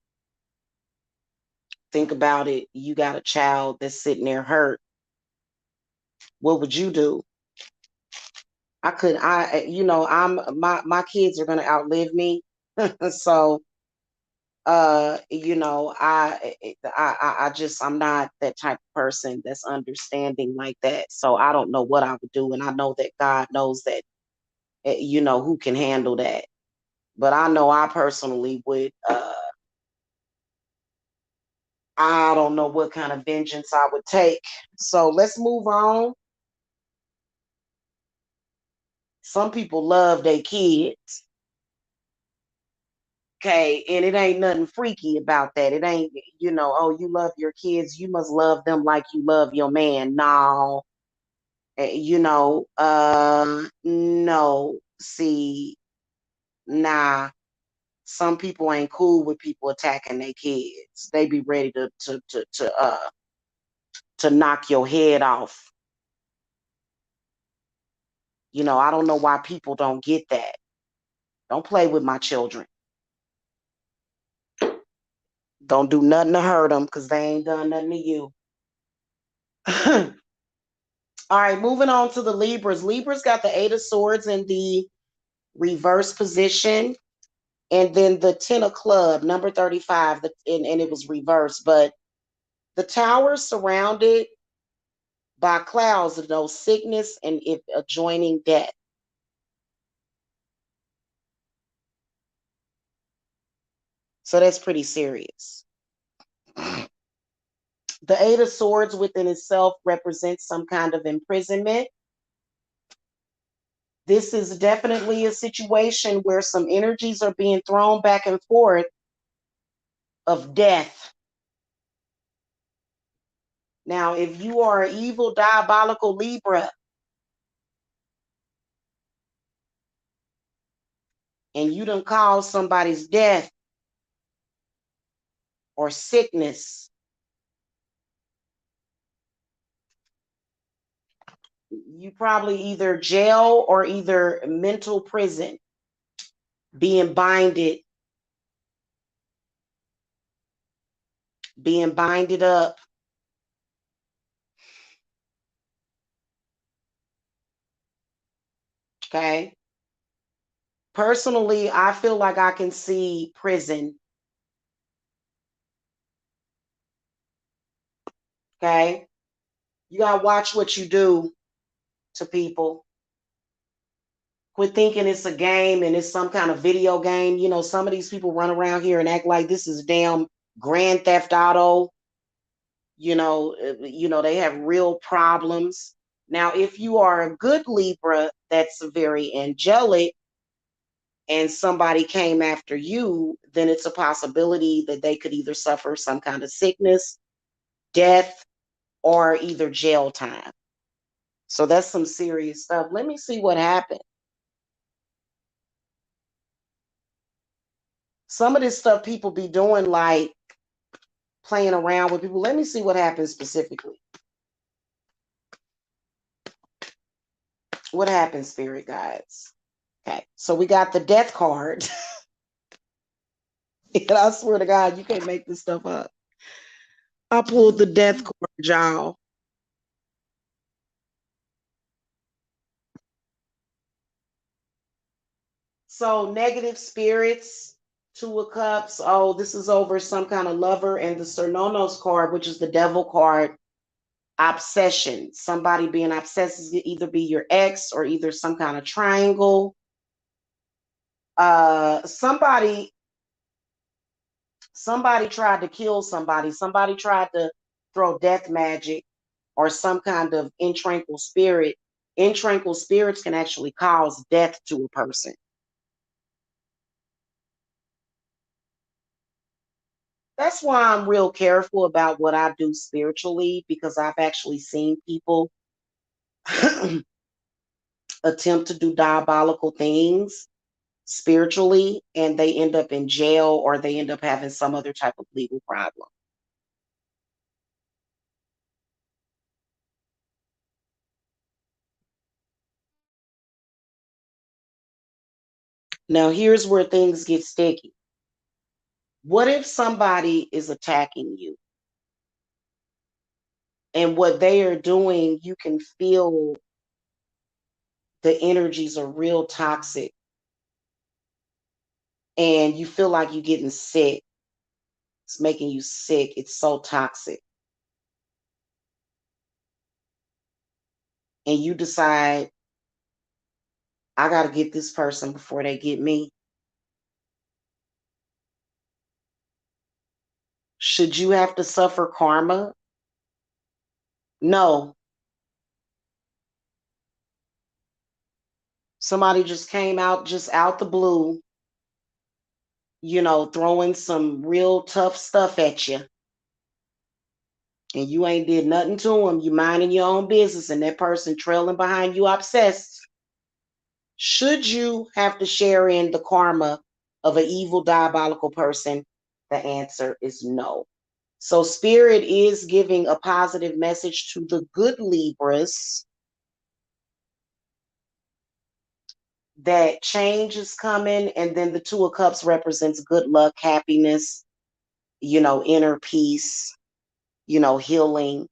think about it. You got a child that's sitting there hurt. What would you do? My kids are going to outlive me. So, I'm not that type of person that's understanding like that. So I don't know what I would do. And I know that God knows that, who can handle that. But I know I personally would, I don't know what kind of vengeance I would take. So let's move on. Some people love their kids. Okay, and it ain't nothing freaky about that. It ain't, oh, you love your kids, you must love them like you love your man. No, no. See, nah. Some people ain't cool with people attacking their kids. They be ready to knock your head off. I don't know why people don't get that. Don't play with my children. Don't do nothing to hurt them because they ain't done nothing to you. All right, moving on to the Libras. Libras got the Eight of Swords in the reverse position. And then the Ten of Club, number 35, and it was reversed. But the tower surrounded by clouds of no sickness and if adjoining death. So that's pretty serious. The Eight of Swords within itself represents some kind of imprisonment. This is definitely a situation where some energies are being thrown back and forth of death. Now, if you are an evil, diabolical Libra, and you done caused somebody's death or sickness, you probably either jail or either mental prison, being binded up. Okay. Personally, I feel like I can see prison. Okay. You got to watch what you do to people. Quit thinking it's a game and it's some kind of video game. Some of these people run around here and act like this is damn Grand Theft Auto. They have real problems. Now, if you are a good Libra that's very angelic and somebody came after you, then it's a possibility that they could either suffer some kind of sickness, death, or either jail time. So that's some serious stuff. Let me see what happened. Some of this stuff people be doing, like playing around with people. Let me see what happens specifically. What happened, spirit guides? Okay, so we got the death card. And I swear to God, you can't make this stuff up. I pulled the death card, y'all. So negative spirits, Two of Cups. Oh, this is over some kind of lover. And the Cernonos card, which is the devil card, obsession. Somebody being obsessed is either be your ex or either some kind of triangle. Somebody tried to kill somebody. Somebody tried to throw death magic or some kind of intranquil spirit. Intranquil spirits can actually cause death to a person. That's why I'm real careful about what I do spiritually, because I've actually seen people attempt to do diabolical things spiritually and they end up in jail or they end up having some other type of legal problem. Now, here's where things get sticky. What if somebody is attacking you and what they are doing, you can feel the energies are real toxic and you feel like you're getting sick? It's making you sick. It's so toxic. And you decide, I got to get this person before they get me. Should you have to suffer karma? No. Somebody just came out, just out the blue, throwing some real tough stuff at you. And you ain't did nothing to them. You minding your own business and that person trailing behind you obsessed. Should you have to share in the karma of an evil, diabolical person? The answer is no. So Spirit is giving a positive message to the good Libras that change is coming. And then the Two of Cups represents good luck, happiness, inner peace, healing.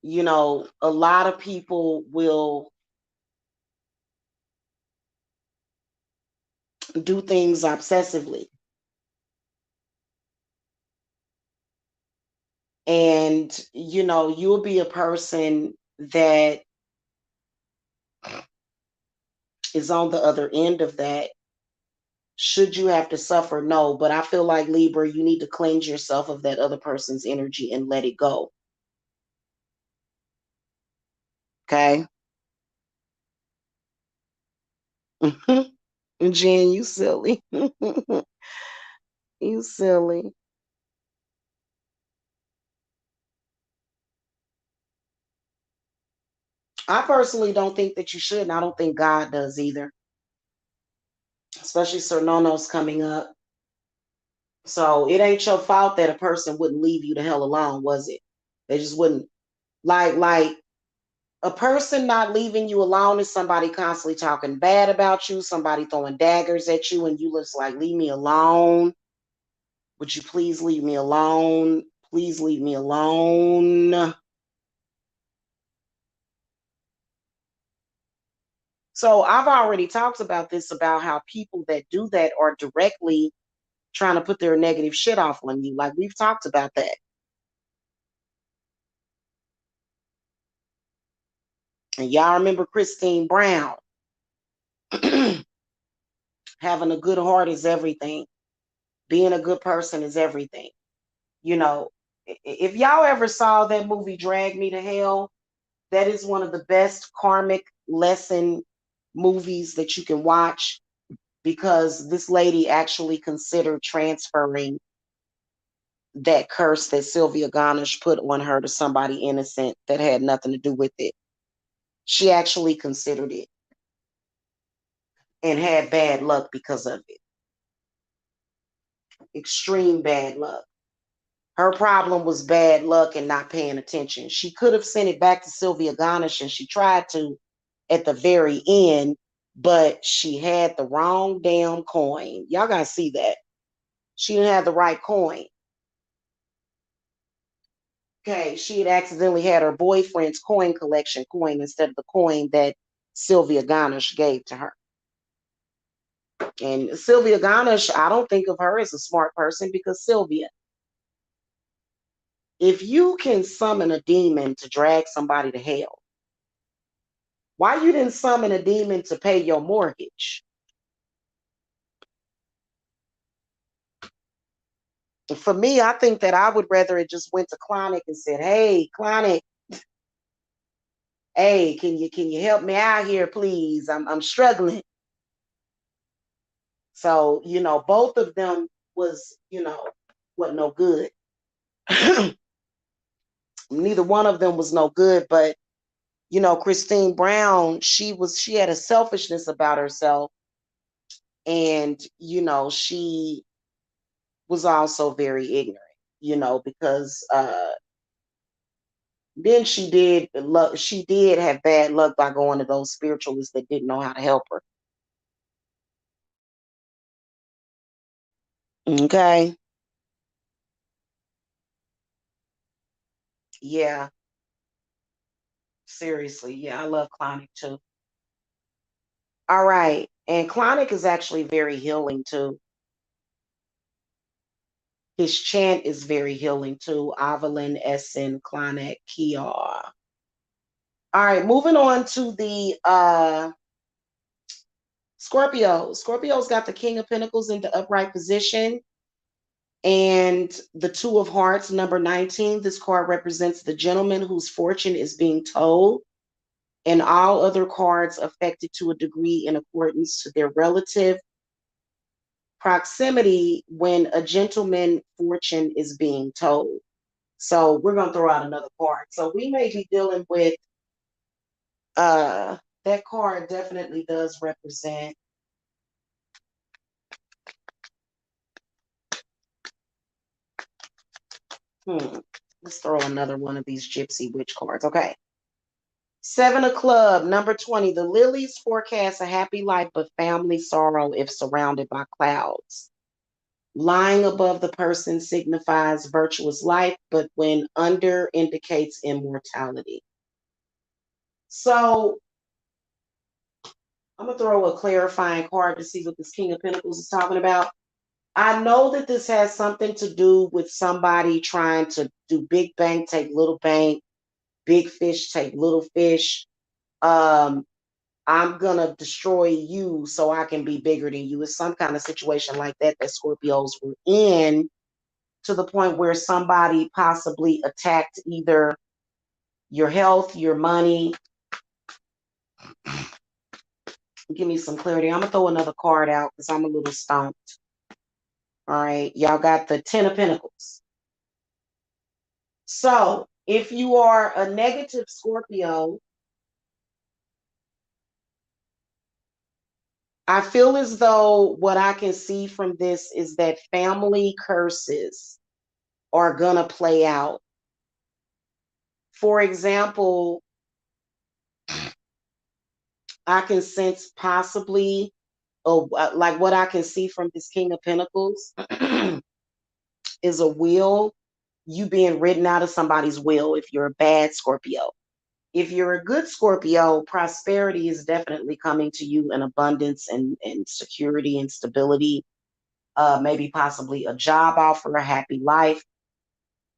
A lot of people will do things obsessively. And, you'll be a person that is on the other end of that. Should you have to suffer? No. But I feel like Libra, you need to cleanse yourself of that other person's energy and let it go. Okay? Jen, you silly. You silly. I personally don't think that you should, and I don't think God does either. Especially Sir Nono's coming up. So it ain't your fault that a person wouldn't leave you the hell alone, was it? They just wouldn't. Like a person not leaving you alone is somebody constantly talking bad about you, somebody throwing daggers at you, and you just like, leave me alone. Would you please leave me alone? Please leave me alone. So I've already talked about this, about how people that do that are directly trying to put their negative shit off on you. Like we've talked about that. And y'all remember Christine Brown. Having a good heart is everything. Being a good person is everything. You know, if y'all ever saw that movie Drag Me to Hell, that is one of the best karmic lesson movies that you can watch, because this lady actually considered transferring that curse that Sylvia Garnish put on her to somebody innocent that had nothing to do with it. She actually considered it and had bad luck because of it. Extreme bad luck. Her problem was bad luck and not paying attention. She could have sent it back to Sylvia Garnish, and she tried to at the very end, but she had the wrong damn coin. Y'all gotta see that. She didn't have the right coin. Okay, she had accidentally had her boyfriend's coin collection coin instead of the coin that Sylvia Garnish gave to her. And Sylvia Garnish, I don't think of her as a smart person, because Sylvia, If you can summon a demon to drag somebody to hell, why you didn't summon a demon to pay your mortgage? For me, I think that I would rather it just went to Clonic and said, "Hey, Clonic, hey, can you help me out here, please? I'm struggling." So, both of them was, wasn't no good. Neither one of them was no good, but Christine Brown, she had a selfishness about herself, and she was also very ignorant, because then she did have bad luck by going to those spiritualists that didn't know how to help her. Okay. Yeah, seriously. Yeah, I love Clonic too. All right. And Clonic is actually very healing too. His chant is very healing too. Avalon, Essen, Clonic, Kiar. All right, moving on to the Scorpio. Scorpio's got the King of Pentacles into upright position and the Two of Hearts, number 19. This card represents the gentleman whose fortune is being told, and all other cards affected to a degree in accordance to their relative proximity when a gentleman fortune is being told. So we're going to throw out another card. So we may be dealing with that card definitely does represent let's throw another one of these gypsy witch cards. Okay. Seven of Club, number 20. The lilies forecast a happy life, but family sorrow if surrounded by clouds. Lying above the person signifies virtuous life, but when under indicates immortality. So I'm going to throw a clarifying card to see what this King of Pentacles is talking about. I know that this has something to do with somebody trying to do big bank, take little bank, big fish, take little fish. I'm going to destroy you so I can be bigger than you. It's some kind of situation like that Scorpios were in, to the point where somebody possibly attacked either your health, your money. Give me some clarity. I'm going to throw another card out because I'm a little stumped. All right. Y'all got the Ten of Pentacles. So if you are a negative Scorpio, I feel as though what I can see from this is that family curses are going to play out. For example, I can sense possibly, like what I can see from this King of Pentacles is a will, you being written out of somebody's will if you're a bad Scorpio. If you're a good Scorpio, prosperity is definitely coming to you in abundance and security and stability, maybe possibly a job offer, a happy life.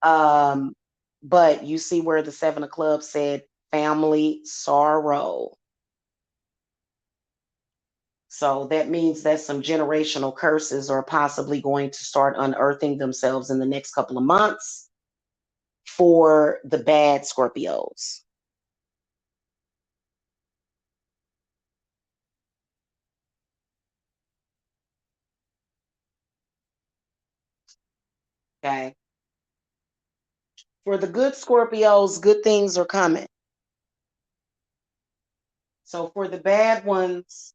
But you see where the Seven of Clubs said family sorrow. So that means that some generational curses are possibly going to start unearthing themselves in the next couple of months for the bad Scorpios. Okay. For the good Scorpios, good things are coming. So for the bad ones,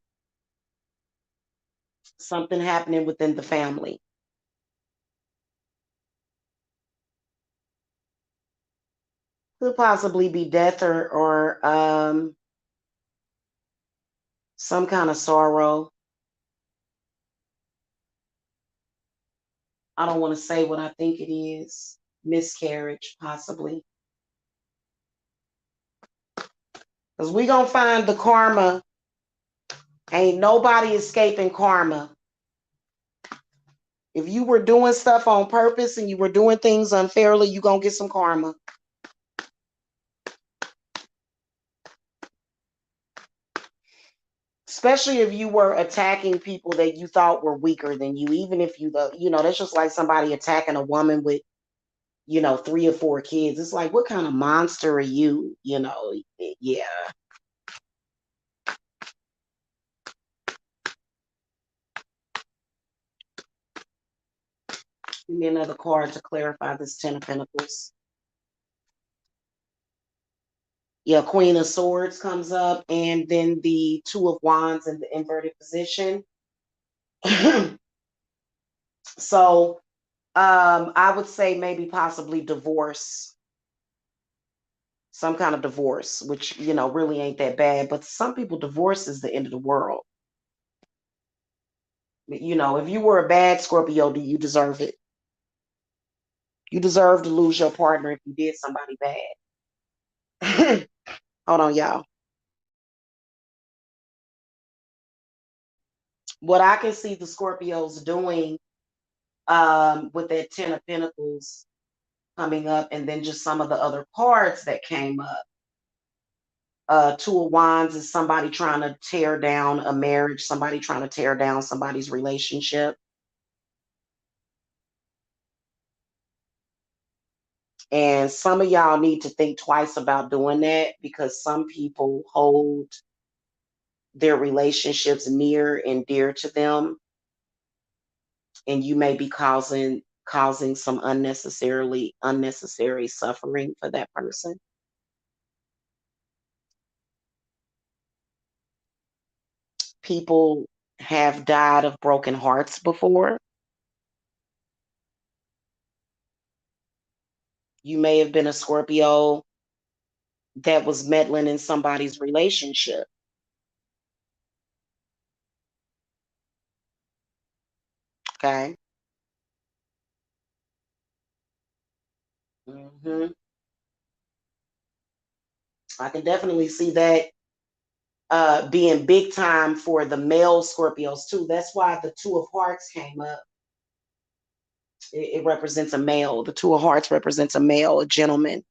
something happening within the family. Could possibly be death or some kind of sorrow. I don't want to say what I think it is. Miscarriage, possibly. Because we're going to find the karma. Ain't nobody escaping karma. If you were doing stuff on purpose and you were doing things unfairly, you're going to get some karma. Especially if you were attacking people that you thought were weaker than you, even if you, that's just like somebody attacking a woman with, 3 or 4 kids. It's like, what kind of monster are you? Yeah. Give me another card to clarify this 10 of Pentacles. Yeah, Queen of Swords comes up, and then the Two of Wands in the inverted position. So I would say maybe possibly divorce, some kind of divorce, which, really ain't that bad. But some people, divorce is the end of the world. If you were a bad Scorpio, do you deserve it? You deserve to lose your partner if you did somebody bad. Hold on, y'all. What I can see the Scorpios doing with that 10 of Pentacles coming up, and then just some of the other cards that came up. Two of Wands is somebody trying to tear down a marriage, somebody trying to tear down somebody's relationship. And some of y'all need to think twice about doing that, because some people hold their relationships near and dear to them, and you may be causing some unnecessary suffering for that person. People have died of broken hearts before. You may have been a Scorpio that was meddling in somebody's relationship. Okay. I can definitely see that being big time for the male Scorpios too. That's why the Two of Hearts came up. It represents a male. The Two of Hearts represents a male, a gentleman.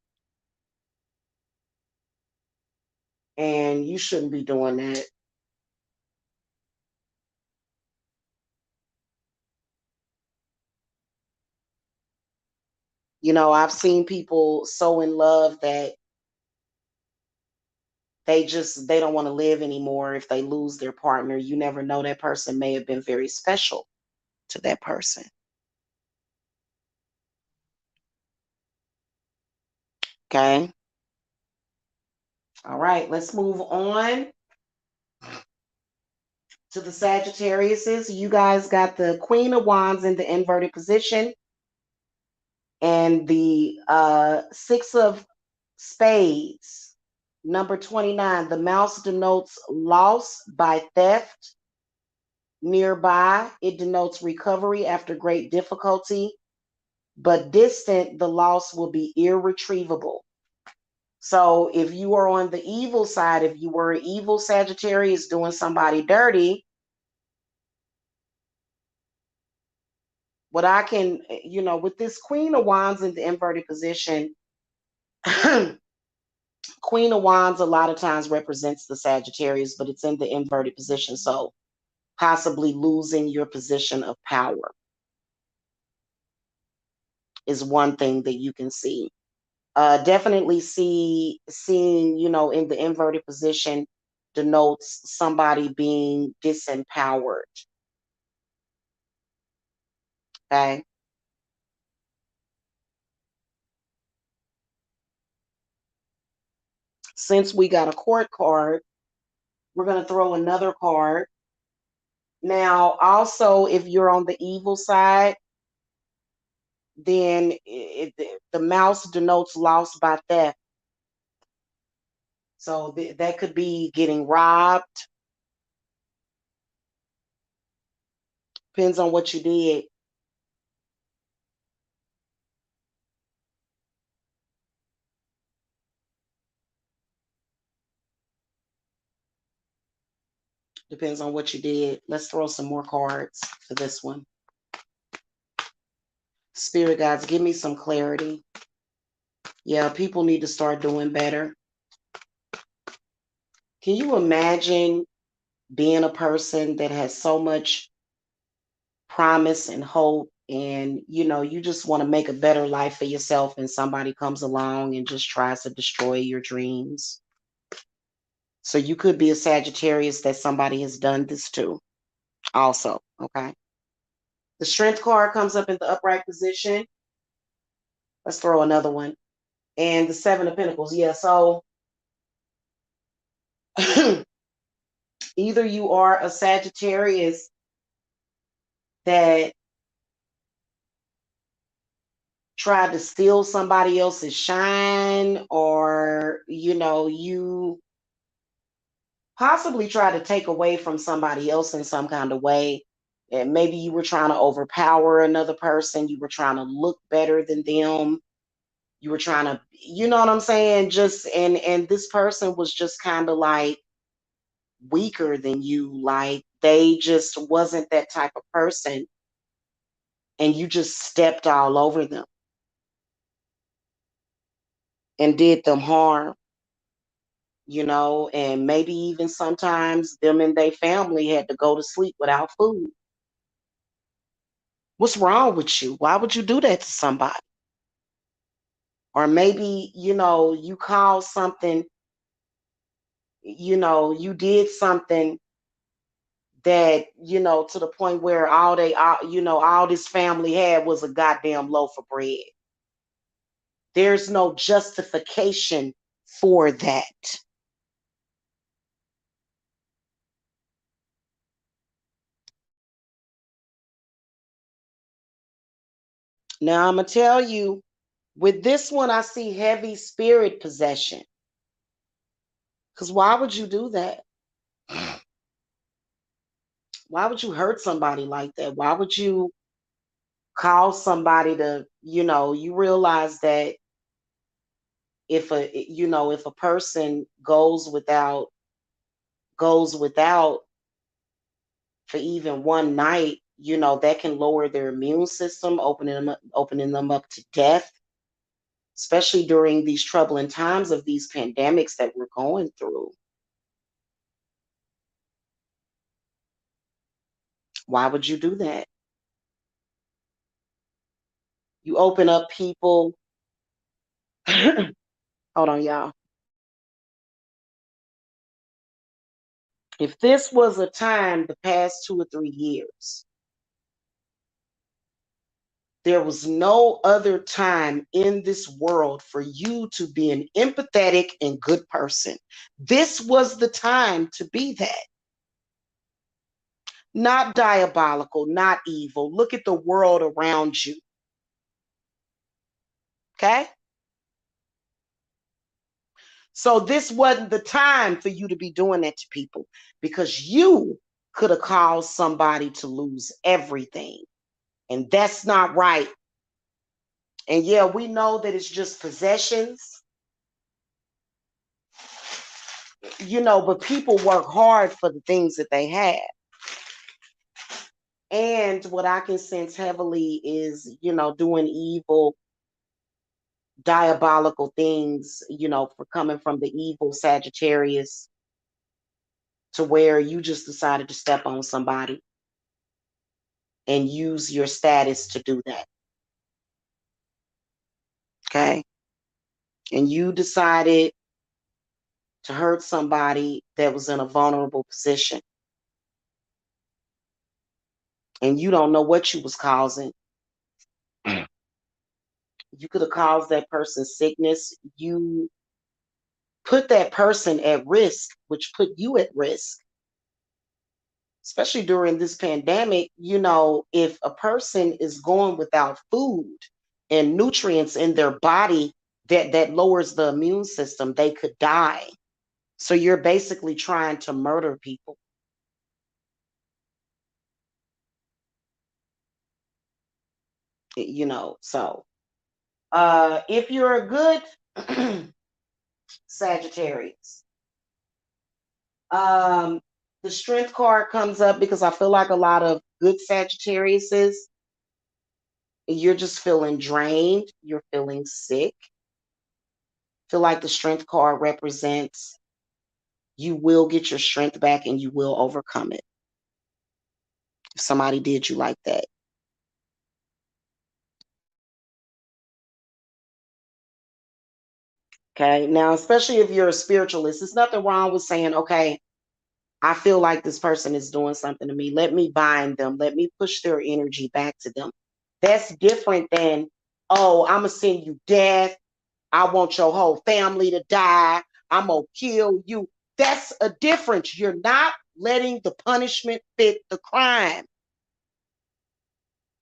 And you shouldn't be doing that. I've seen people so in love that they don't want to live anymore if they lose their partner. You never know, that person may have been very special to that person. Okay. All right, let's move on to the Sagittariuses. You guys got the Queen of Wands in the inverted position, and the Six of Spades, number 29. The mouse denotes loss by theft. Nearby, it denotes recovery after great difficulty, but distant, the loss will be irretrievable. So if you are on the evil side, if you were an evil Sagittarius doing somebody dirty, what I can, with this Queen of Wands in the inverted position, Queen of Wands a lot of times represents the Sagittarius, but it's in the inverted position. So possibly losing your position of power is one thing that you can see. Definitely seeing, in the inverted position denotes somebody being disempowered. Okay. Since we got a court card, we're going to throw another card. Now, also, if you're on the evil side, then the mouse denotes loss by theft. So that could be getting robbed. Depends on what you did. Depends on what you did. Let's throw some more cards for this one. Spirit guides, give me some clarity. Yeah, people need to start doing better. Can you imagine being a person that has so much promise and hope, and you just want to make a better life for yourself, and somebody comes along and just tries to destroy your dreams? So you could be a Sagittarius that somebody has done this to also. Okay. The Strength card comes up in the upright position. Let's throw another one. And the Seven of Pentacles. Yeah, so either you are a Sagittarius that tried to steal somebody else's shine, or you possibly try to take away from somebody else in some kind of way. And maybe you were trying to overpower another person. You were trying to look better than them. You were trying to, you know what I'm saying? Just and this person was just kind of like weaker than you. Like they just wasn't that type of person. And you just stepped all over them and did them harm, and maybe even sometimes them and their family had to go to sleep without food. What's wrong with you? Why would you do that to somebody? Or maybe, you called something, you did something that, to the point where all this family had was a goddamn loaf of bread. There's no justification for that. Now, I'm going to tell you, with this one, I see heavy spirit possession. Because why would you do that? Why would you hurt somebody like that? Why would you cause somebody to, you realize that if a person goes without for even one night, that can lower their immune system, opening them up to death, especially during these troubling times of these pandemics that we're going through. Why would you do that? You open up people. Hold on, y'all. If this was a time the past 2 or 3 years, there was no other time in this world for you to be an empathetic and good person. This was the time to be that. Not diabolical, not evil. Look at the world around you. Okay? So this wasn't the time for you to be doing that to people, because you could have caused somebody to lose everything. And that's not right. And yeah, we know that it's just possessions, but people work hard for the things that they have. And what I can sense heavily is, doing evil, diabolical things, for coming from the evil Sagittarius, to where you just decided to step on somebody and use your status to do that. Okay? And you decided to hurt somebody that was in a vulnerable position. And you don't know what you was causing. You could have caused that person sickness. You put that person at risk, which put you at risk, especially during this pandemic. If a person is going without food and nutrients in their body, that lowers the immune system, they could die. So you're basically trying to murder people. So if you're a good Sagittarius, um, the Strength card comes up because I feel like a lot of good Sagittariuses You're just feeling drained. You're feeling sick. Feel like the strength card represents you will get your strength back and you will overcome it. If somebody did you like that. Okay. Now, especially if you're a spiritualist, there's nothing wrong with saying, okay, I feel like this person is doing something to me. Let me bind them. Let me push their energy back to them. That's different than, oh, I'm going to send you death. I want your whole family to die. I'm going to kill you. That's a difference. You're not letting the punishment fit the crime.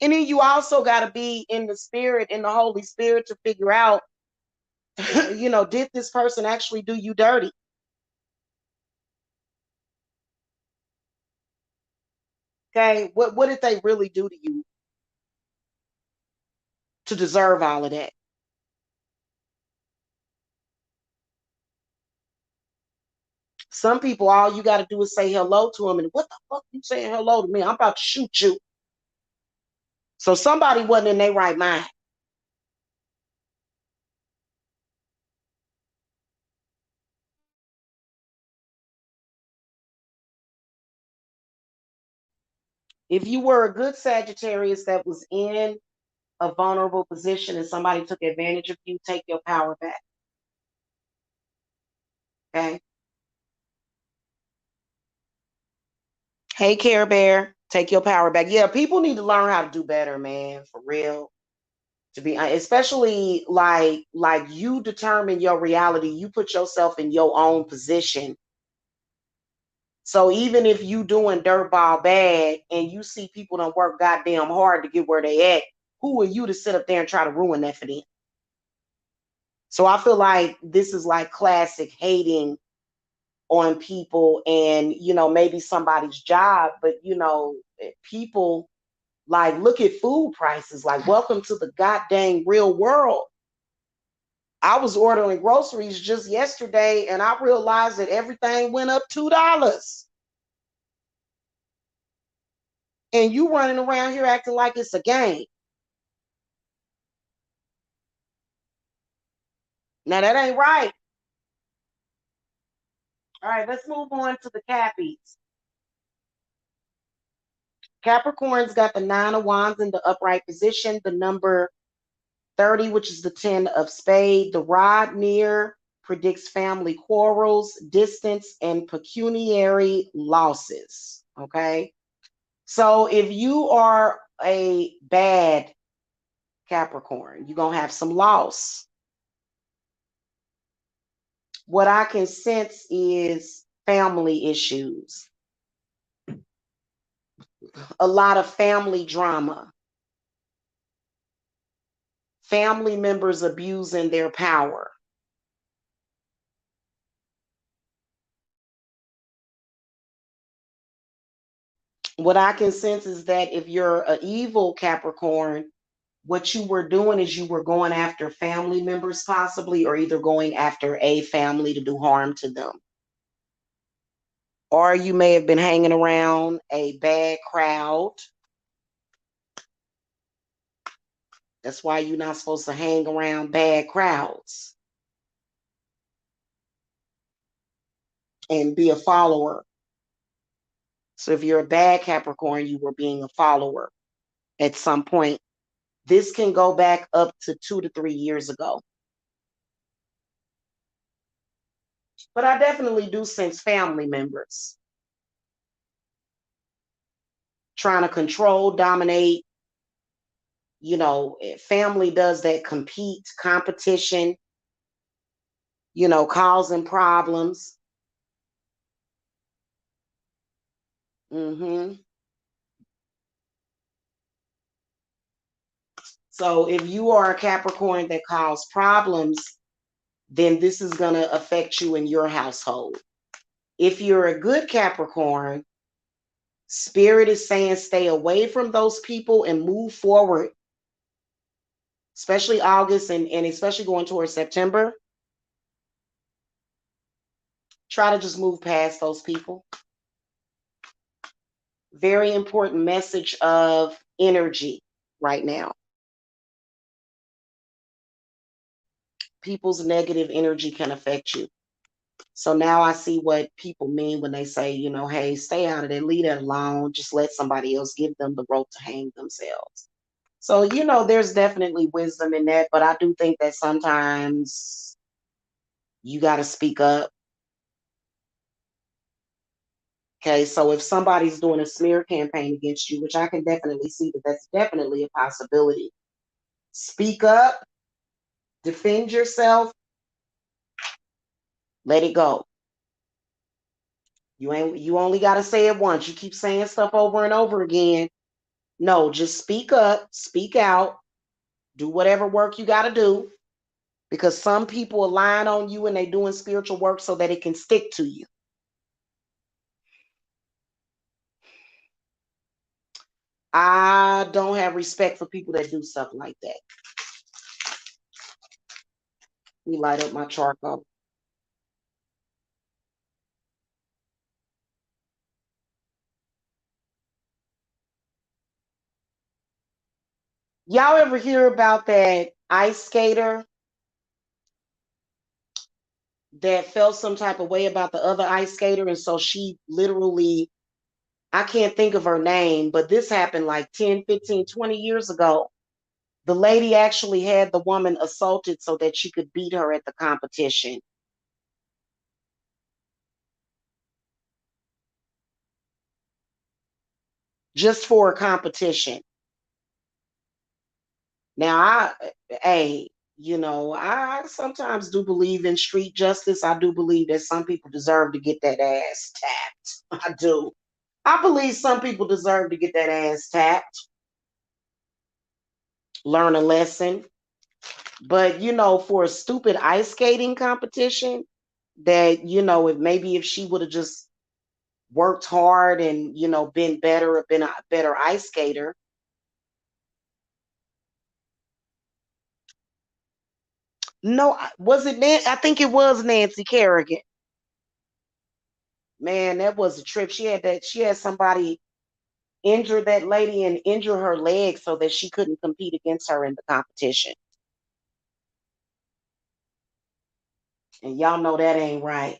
And then you also got to be in the spirit, in the Holy Spirit, to figure out, did this person actually do you dirty? Okay, what did they really do to you to deserve all of that? Some people, all you got to do is say hello to them, and what the fuck you saying hello to me? I'm about to shoot you. So somebody wasn't in their right mind. If you were a good Sagittarius that was in a vulnerable position and somebody took advantage of you, take your power back. Okay. Hey, Care Bear, take your power back. Yeah, people need to learn how to do better, man, for real. To be especially like you determine your reality, you put yourself in your own position. So even if you doing dirtball bad and you see people don't work goddamn hard to get where they at, who are you to sit up there and try to ruin that for them? So I feel like this is like classic hating on people and maybe somebody's job, but people like look at food prices, like welcome to the goddamn real world. I was ordering groceries just yesterday and I realized that everything went up $2. And you running around here acting like it's a game. Now that ain't right. All right, let's move on to the Cappies. Capricorn's got the 9 of Wands in the upright position, the number 30, which is the 10 of spade. The rod near predicts family quarrels, distance, and pecuniary losses. Okay. So if you are a bad Capricorn, you're going to have some loss. What I can sense is family issues, a lot of family drama, family members abusing their power. What I can sense is that if you're an evil Capricorn, what you were doing is you were going after family members, possibly, or either going after a family to do harm to them. Or you may have been hanging around a bad crowd. That's why you're not supposed to hang around bad crowds and be a follower. So if you're a bad Capricorn, you were being a follower at some point. This can go back up to 2 to 3 years ago. But I definitely do sense family members trying to control, dominate. Family does that competition, causing problems. hmm So if you are a Capricorn that cause problems, then this is going to affect you in your household. If you're a good Capricorn, Spirit is saying stay away from those people and move forward, especially August and especially going towards September. Try to just move past those people. Very important message of energy right now. people's negative energy can affect you. So now I see what people mean when they say, you know, hey, stay out of that, leave that alone, just let somebody else give them the rope to hang themselves. So, you know, there's definitely wisdom in that, but I do think that sometimes you got to speak up. Okay, so if somebody's doing a smear campaign against you, which I can definitely see that that's definitely a possibility, speak up, defend yourself, let it go. You only got to say it once. You keep saying stuff over and over again. No, just speak up, speak out, do whatever work you got to do, because some people are lying on you and they doing spiritual work so that it can stick to you. I don't have respect for people that do stuff like that. Let me light up my charcoal. Y'all ever hear about that ice skater that felt some type of way about the other ice skater? And so she literally, I can't think of her name, but this happened like 10, 15, 20 years ago. The lady actually had the woman assaulted so that she could beat her at the competition. Just for a competition. Now, hey, you know, I sometimes do believe in street justice. I do believe that some people deserve to get that ass tapped. I do. I believe some people deserve to get that ass tapped, learn a lesson. But, you know, for a stupid ice skating competition, that, you know, if she would have just worked hard and, you know, been better, or been a better ice skater. No, was it I think it was Nancy Kerrigan. Man, that was a trip. She had somebody injure that lady and injure her leg so that she couldn't compete against her in the competition. And y'all know that ain't right.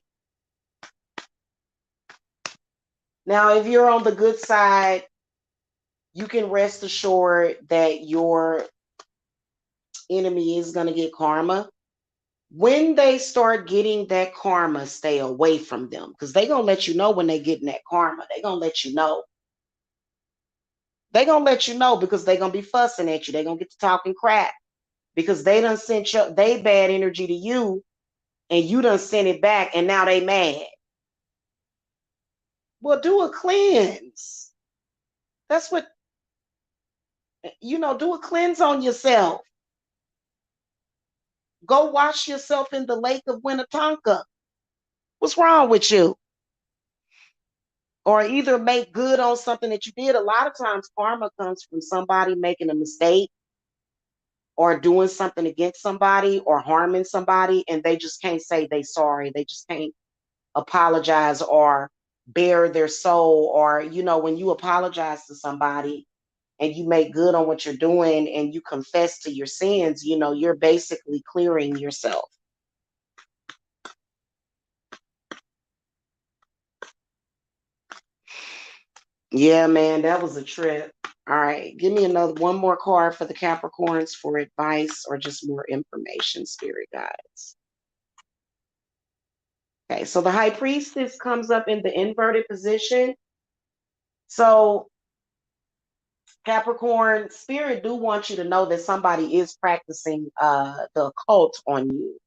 Now, if you're on the good side, you can rest assured that your enemy is going to get karma. When they start getting that karma, stay away from them, because they're going to let you know when they're getting that karma. They're going to let you know. They're going to let you know because they're going to be fussing at you. They're going to get to talking crap because they done sent they bad energy to you and you done sent it back and now they mad. Well, do a cleanse. That's what, you know, do a cleanse on yourself. Go wash yourself in the lake of Winnetonka. What's wrong with you? Or either make good on something that you did. A lot of times karma comes from somebody making a mistake or doing something against somebody or harming somebody, and they just can't say they sorry. They just can't apologize or bare their soul. Or, you know, when you apologize to somebody and you make good on what you're doing and you confess to your sins, you know, you're basically clearing yourself. Yeah, man, that was a trip. All right, give me one more card for the Capricorns for advice or just more information, spirit guides. Okay, so the High Priestess comes up in the inverted position. So Capricorn, spirit do want you to know that somebody is practicing the occult on you.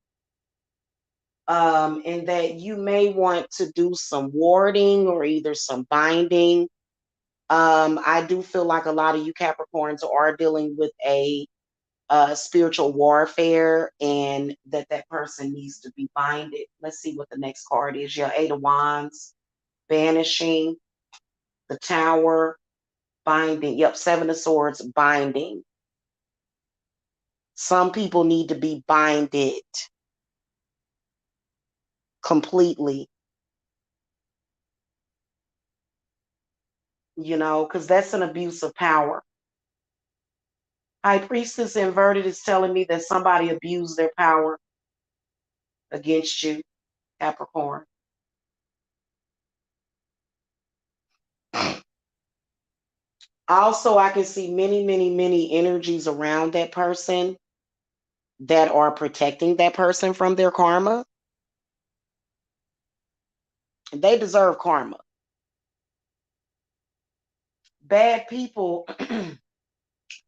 And that you may want to do some warding or either some binding. I do feel like a lot of you Capricorns are dealing with a spiritual warfare and that person needs to be binded. Let's see what the next card is. Yeah, Eight of Wands, banishing, the Tower, binding. Yep, Seven of Swords, binding. Some people need to be binded completely, you know, because that's an abuse of power. High Priestess inverted is telling me that somebody abused their power. against you, Capricorn. Also, I can see many, many, many energies around that person that are protecting that person from their karma. They deserve karma. Bad people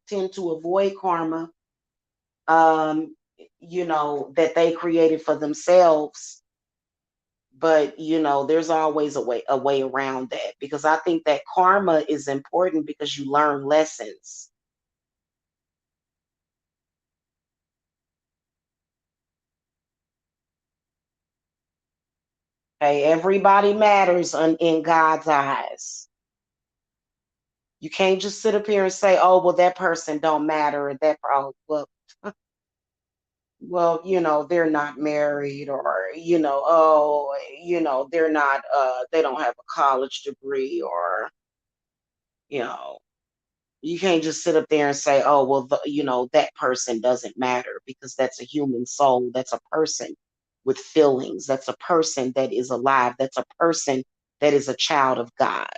tend to avoid karma, um, that they created for themselves. But there's always a way around that, because I think that karma is important because you learn lessons. Okay, everybody matters in God's eyes. You can't just sit up here and say, "Oh, well, that person don't matter," or that, oh, well, they're not married, or oh, they're not, they don't have a college degree, or you know, you can't just sit up there and say, "Oh, well, that person doesn't matter," because that's a human soul. That's a person with feelings. That's a person that is alive. That's a person that is a child of God.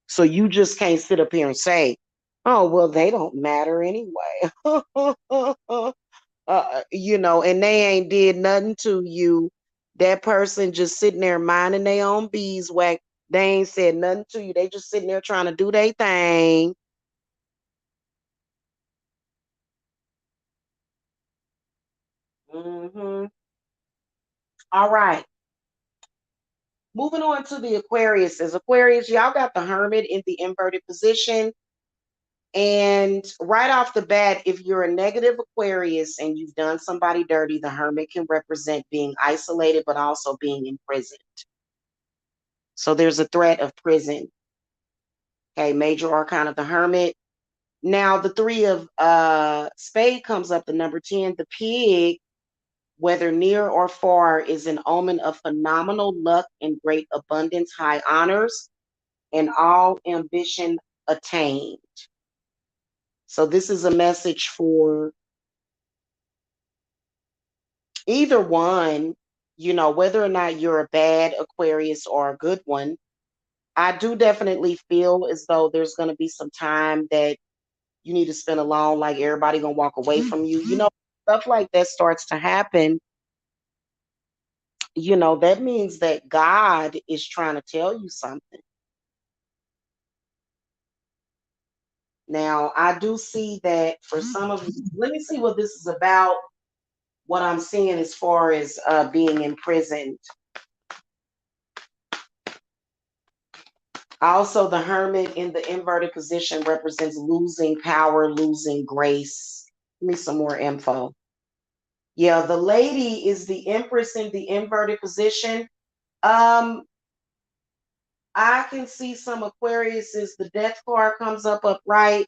So you just can't sit up here and say, "Oh, well, they don't matter anyway." And they ain't did nothing to you. That person just sitting there minding their own beeswax. They ain't said nothing to you. They just sitting there trying to do their thing. Hmm. All right. Moving on to the Aquariuses. Aquarius, y'all got the Hermit in the inverted position. And right off the bat, if you're a negative Aquarius and you've done somebody dirty, the Hermit can represent being isolated, but also being imprisoned. So there's a threat of prison. Okay, major arcana of the Hermit. Now the three of spade comes up, the number 10, the pig, whether near or far, is an omen of phenomenal luck and great abundance, high honors, and all ambition attained. So this is a message for either one, whether or not you're a bad Aquarius or a good one. I do definitely feel as though there's going to be some time that you need to spend alone, like everybody going to walk away from you. Stuff like that starts to happen. That means that God is trying to tell you something. Now, I do see that for some of you, let me see what this is about, what I'm seeing as far as being imprisoned. Also, the Hermit in the inverted position represents losing power, losing grace. Give me some more info. Yeah, the lady is the Empress in the inverted position. Um, I can see some Aquariuses. The Death card comes up upright,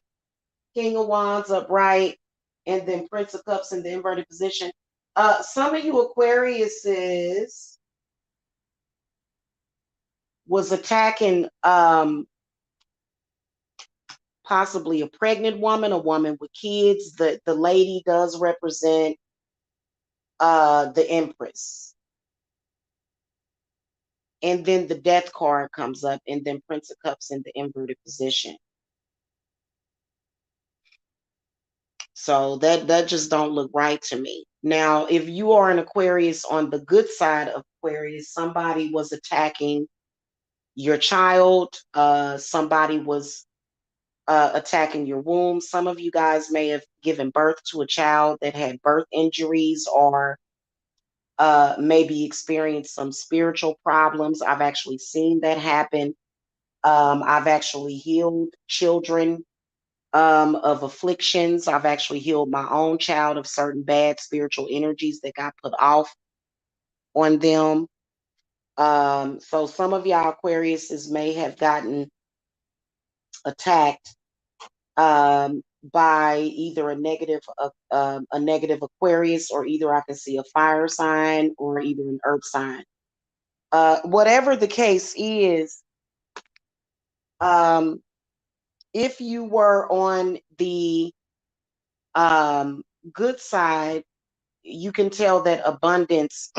King of Wands upright, and then Prince of Cups in the inverted position. Some of you Aquariuses was attacking possibly a pregnant woman, a woman with kids. The lady does represent the Empress. And then the Death card comes up, and then Prince of Cups in the inverted position. So that just don't look right to me. Now, if you are an Aquarius on the good side of Aquarius, somebody was attacking your child. Somebody was attacking your womb. Some of you guys may have given birth to a child that had birth injuries, or maybe experienced some spiritual problems. I've actually seen that happen. I've actually healed children of afflictions. I've actually healed my own child of certain bad spiritual energies that got put off on them. So some of y'all Aquariuses may have gotten attacked by either a negative Aquarius, or either I can see a fire sign or either an earth sign. Whatever the case is, um, if you were on the um, good side, you can tell that abundance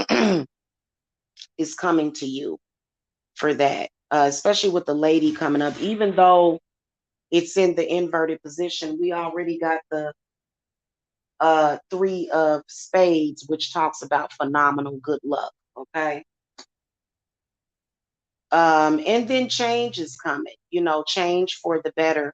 is coming to you for that, especially with the lady coming up. Even though it's in the inverted position, we already got the three of spades, which talks about phenomenal good luck. Okay. And then change is coming, change for the better.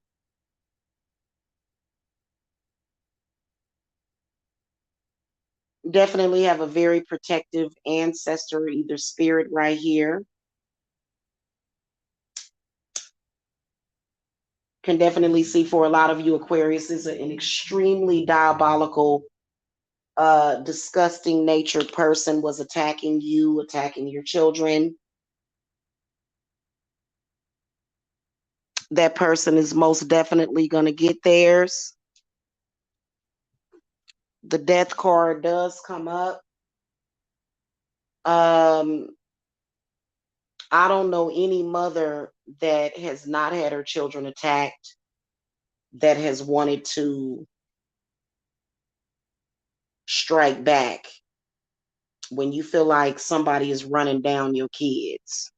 Definitely have a very protective ancestor, either spirit right here. Can definitely see for a lot of you, Aquarius is an extremely diabolical, disgusting natured person, was attacking you, attacking your children. That person is most definitely going to get theirs. The death card does come up. I don't know any mother that has not had her children attacked that has wanted to strike back when you feel like somebody is running down your kids.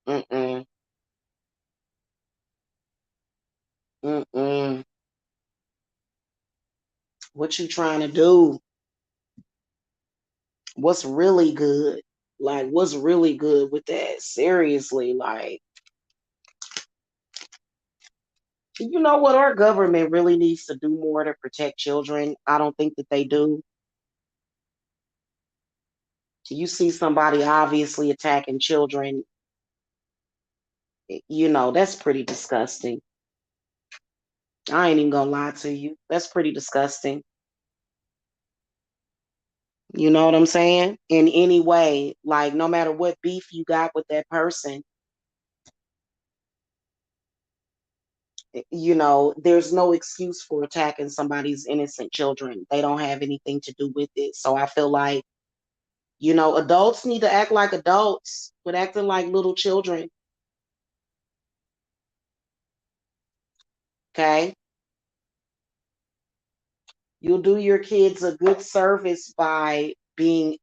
Mm-mm. Mm-mm. What you trying to do? What's really good? Like, what's really good with that? Seriously, like, you know what? Our government really needs to do more to protect children. I don't think that they do. You see somebody obviously attacking children, that's pretty disgusting. I ain't even gonna lie to you. That's pretty disgusting. You know what I'm saying? In any way, like no matter what beef you got with that person, there's no excuse for attacking somebody's innocent children. They don't have anything to do with it. So I feel like, adults need to act like adults, but acting like little children. Okay. You'll do your kids a good service by being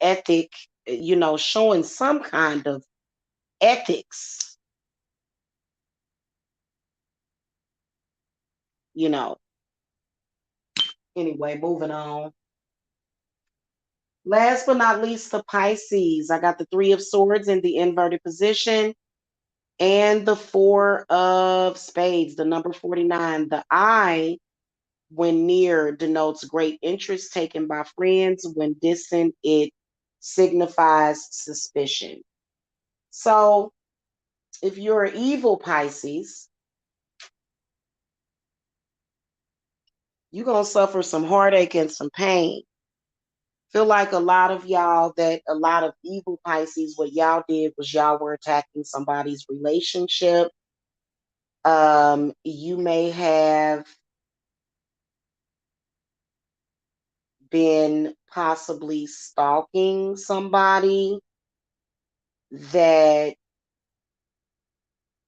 showing some kind of ethics, you know. Anyway, moving on. Last but not least, the Pisces. I got the Three of Swords in the inverted position and the Four of Spades, the number 49. The I, when near, denotes great interest taken by friends. When distant, it signifies suspicion. So if you're an evil Pisces, you're going to suffer some heartache and some pain. Feel like a lot of evil Pisces, what y'all did was y'all were attacking somebody's relationship. You may have been possibly stalking somebody that,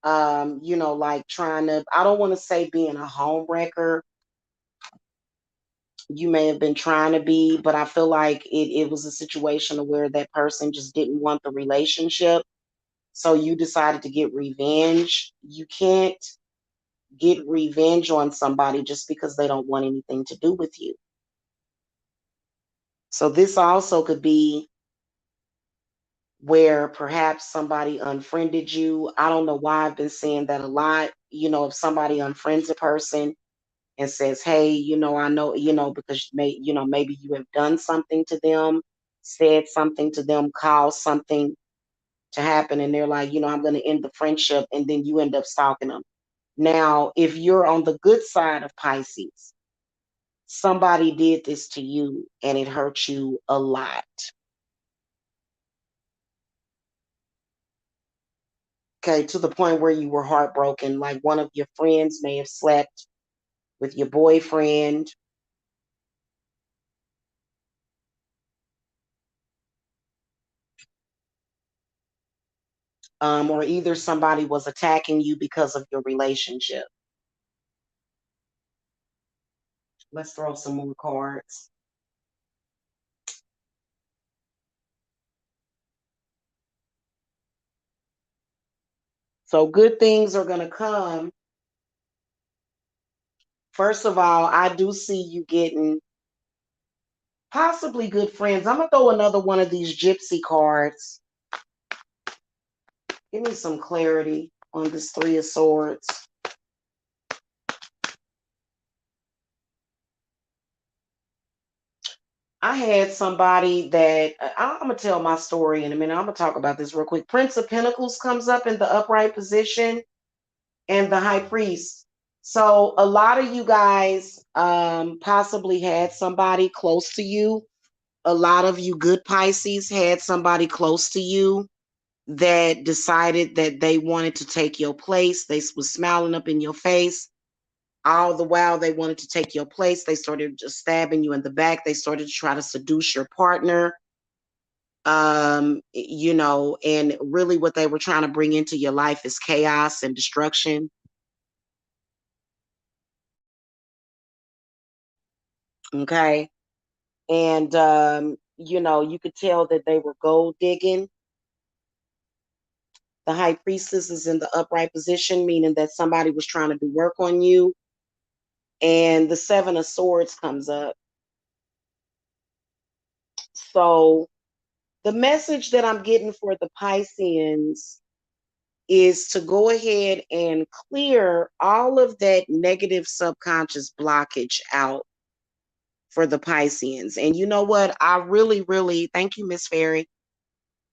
like trying to, I don't want to say being a home wrecker. You may have been trying to be, but I feel like it was a situation where that person just didn't want the relationship. So you decided to get revenge. You can't get revenge on somebody just because they don't want anything to do with you. So this also could be where perhaps somebody unfriended you. I don't know why I've been saying that a lot. If somebody unfriends a person and says, hey, I know, because maybe you have done something to them, said something to them, caused something to happen, and they're like, I'm going to end the friendship, and then you end up stalking them. Now, if you're on the good side of Pisces, somebody did this to you and it hurt you a lot. Okay, to the point where you were heartbroken, like one of your friends may have slept with your boyfriend. Or either somebody was attacking you because of your relationship. Let's throw some more cards. So good things are going to come. First of all, I do see you getting possibly good friends. I'm going to throw another one of these gypsy cards. Give me some clarity on this Three of Swords. I had somebody that I'm going to tell my story in a minute. I'm going to talk about this real quick. Prince of Pentacles comes up in the upright position and the High Priest. So a lot of you guys possibly had somebody close to you. A lot of you good Pisces had somebody close to you that decided that they wanted to take your place. They was smiling up in your face. All the while they wanted to take your place. They started just stabbing you in the back. They started to try to seduce your partner. You know, and really what they were trying to bring into your life is chaos and destruction. Okay. And you know, you could tell that they were gold digging. The High Priestess is in the upright position, meaning that somebody was trying to do work on you. And the Seven of Swords comes up. So the message that I'm getting for the Pisceans is to go ahead and clear all of that negative subconscious blockage out for the Pisceans. And you know what? I really, really, thank you, Miss Fairy.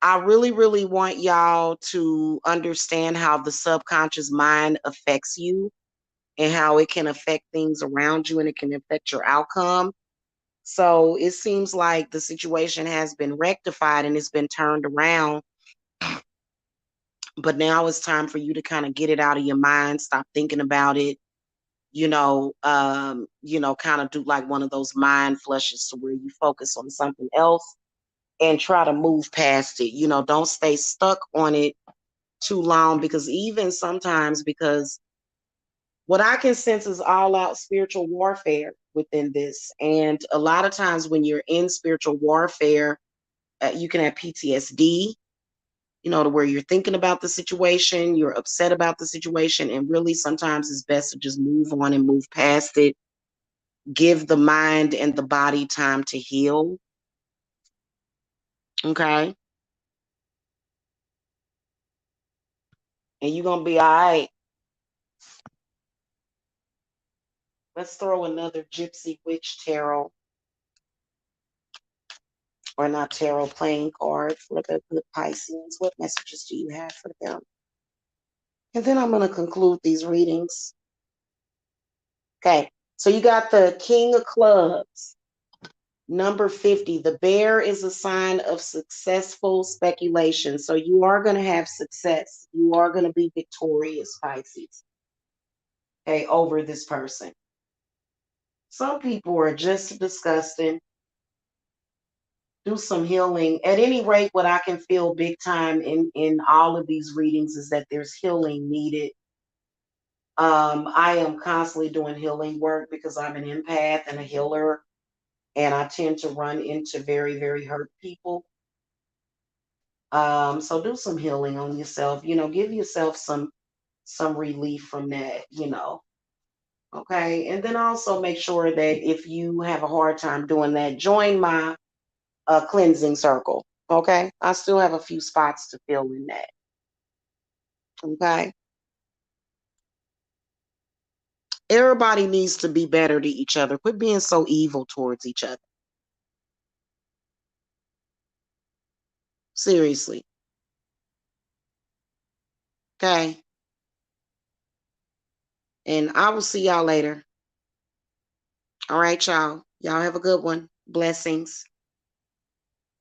I really, really want y'all to understand how the subconscious mind affects you and how it can affect things around you and it can affect your outcome. So it seems like the situation has been rectified and it's been turned around. But now it's time for you to kind of get it out of your mind, stop thinking about it, kind of do like one of those mind flushes to where you focus on something else and try to move past it. You know, don't stay stuck on it too long, because even sometimes, because what I can sense is all out spiritual warfare within this. And a lot of times when you're in spiritual warfare, you can have PTSD, you know, to where you're thinking about the situation, you're upset about the situation, and really sometimes it's best to just move on and move past it. Give the mind and the body time to heal. Okay. And you're going to be all right. Let's throw another Gypsy Witch Tarot, or not tarot, playing card for the good Pisces. What messages do you have for them? And then I'm going to conclude these readings. Okay. So you got the King of Clubs. Number 50, the bear is a sign of successful speculation. So you are going to have success. You are going to be victorious, Pisces, okay, over this person. Some people are just disgusting. Do some healing. At any rate, what I can feel big time in all of these readings is that there's healing needed. I am constantly doing healing work because I'm an empath and a healer, and I tend to run into very, very hurt people. So do some healing on yourself, you know, give yourself some relief from that, you know. Okay. And then also make sure that if you have a hard time doing that, join my cleansing circle. Okay. I still have a few spots to fill in that. Okay. Everybody needs to be better to each other. Quit being so evil towards each other. Seriously. Okay. And I will see y'all later. All right, y'all. Y'all have a good one. Blessings.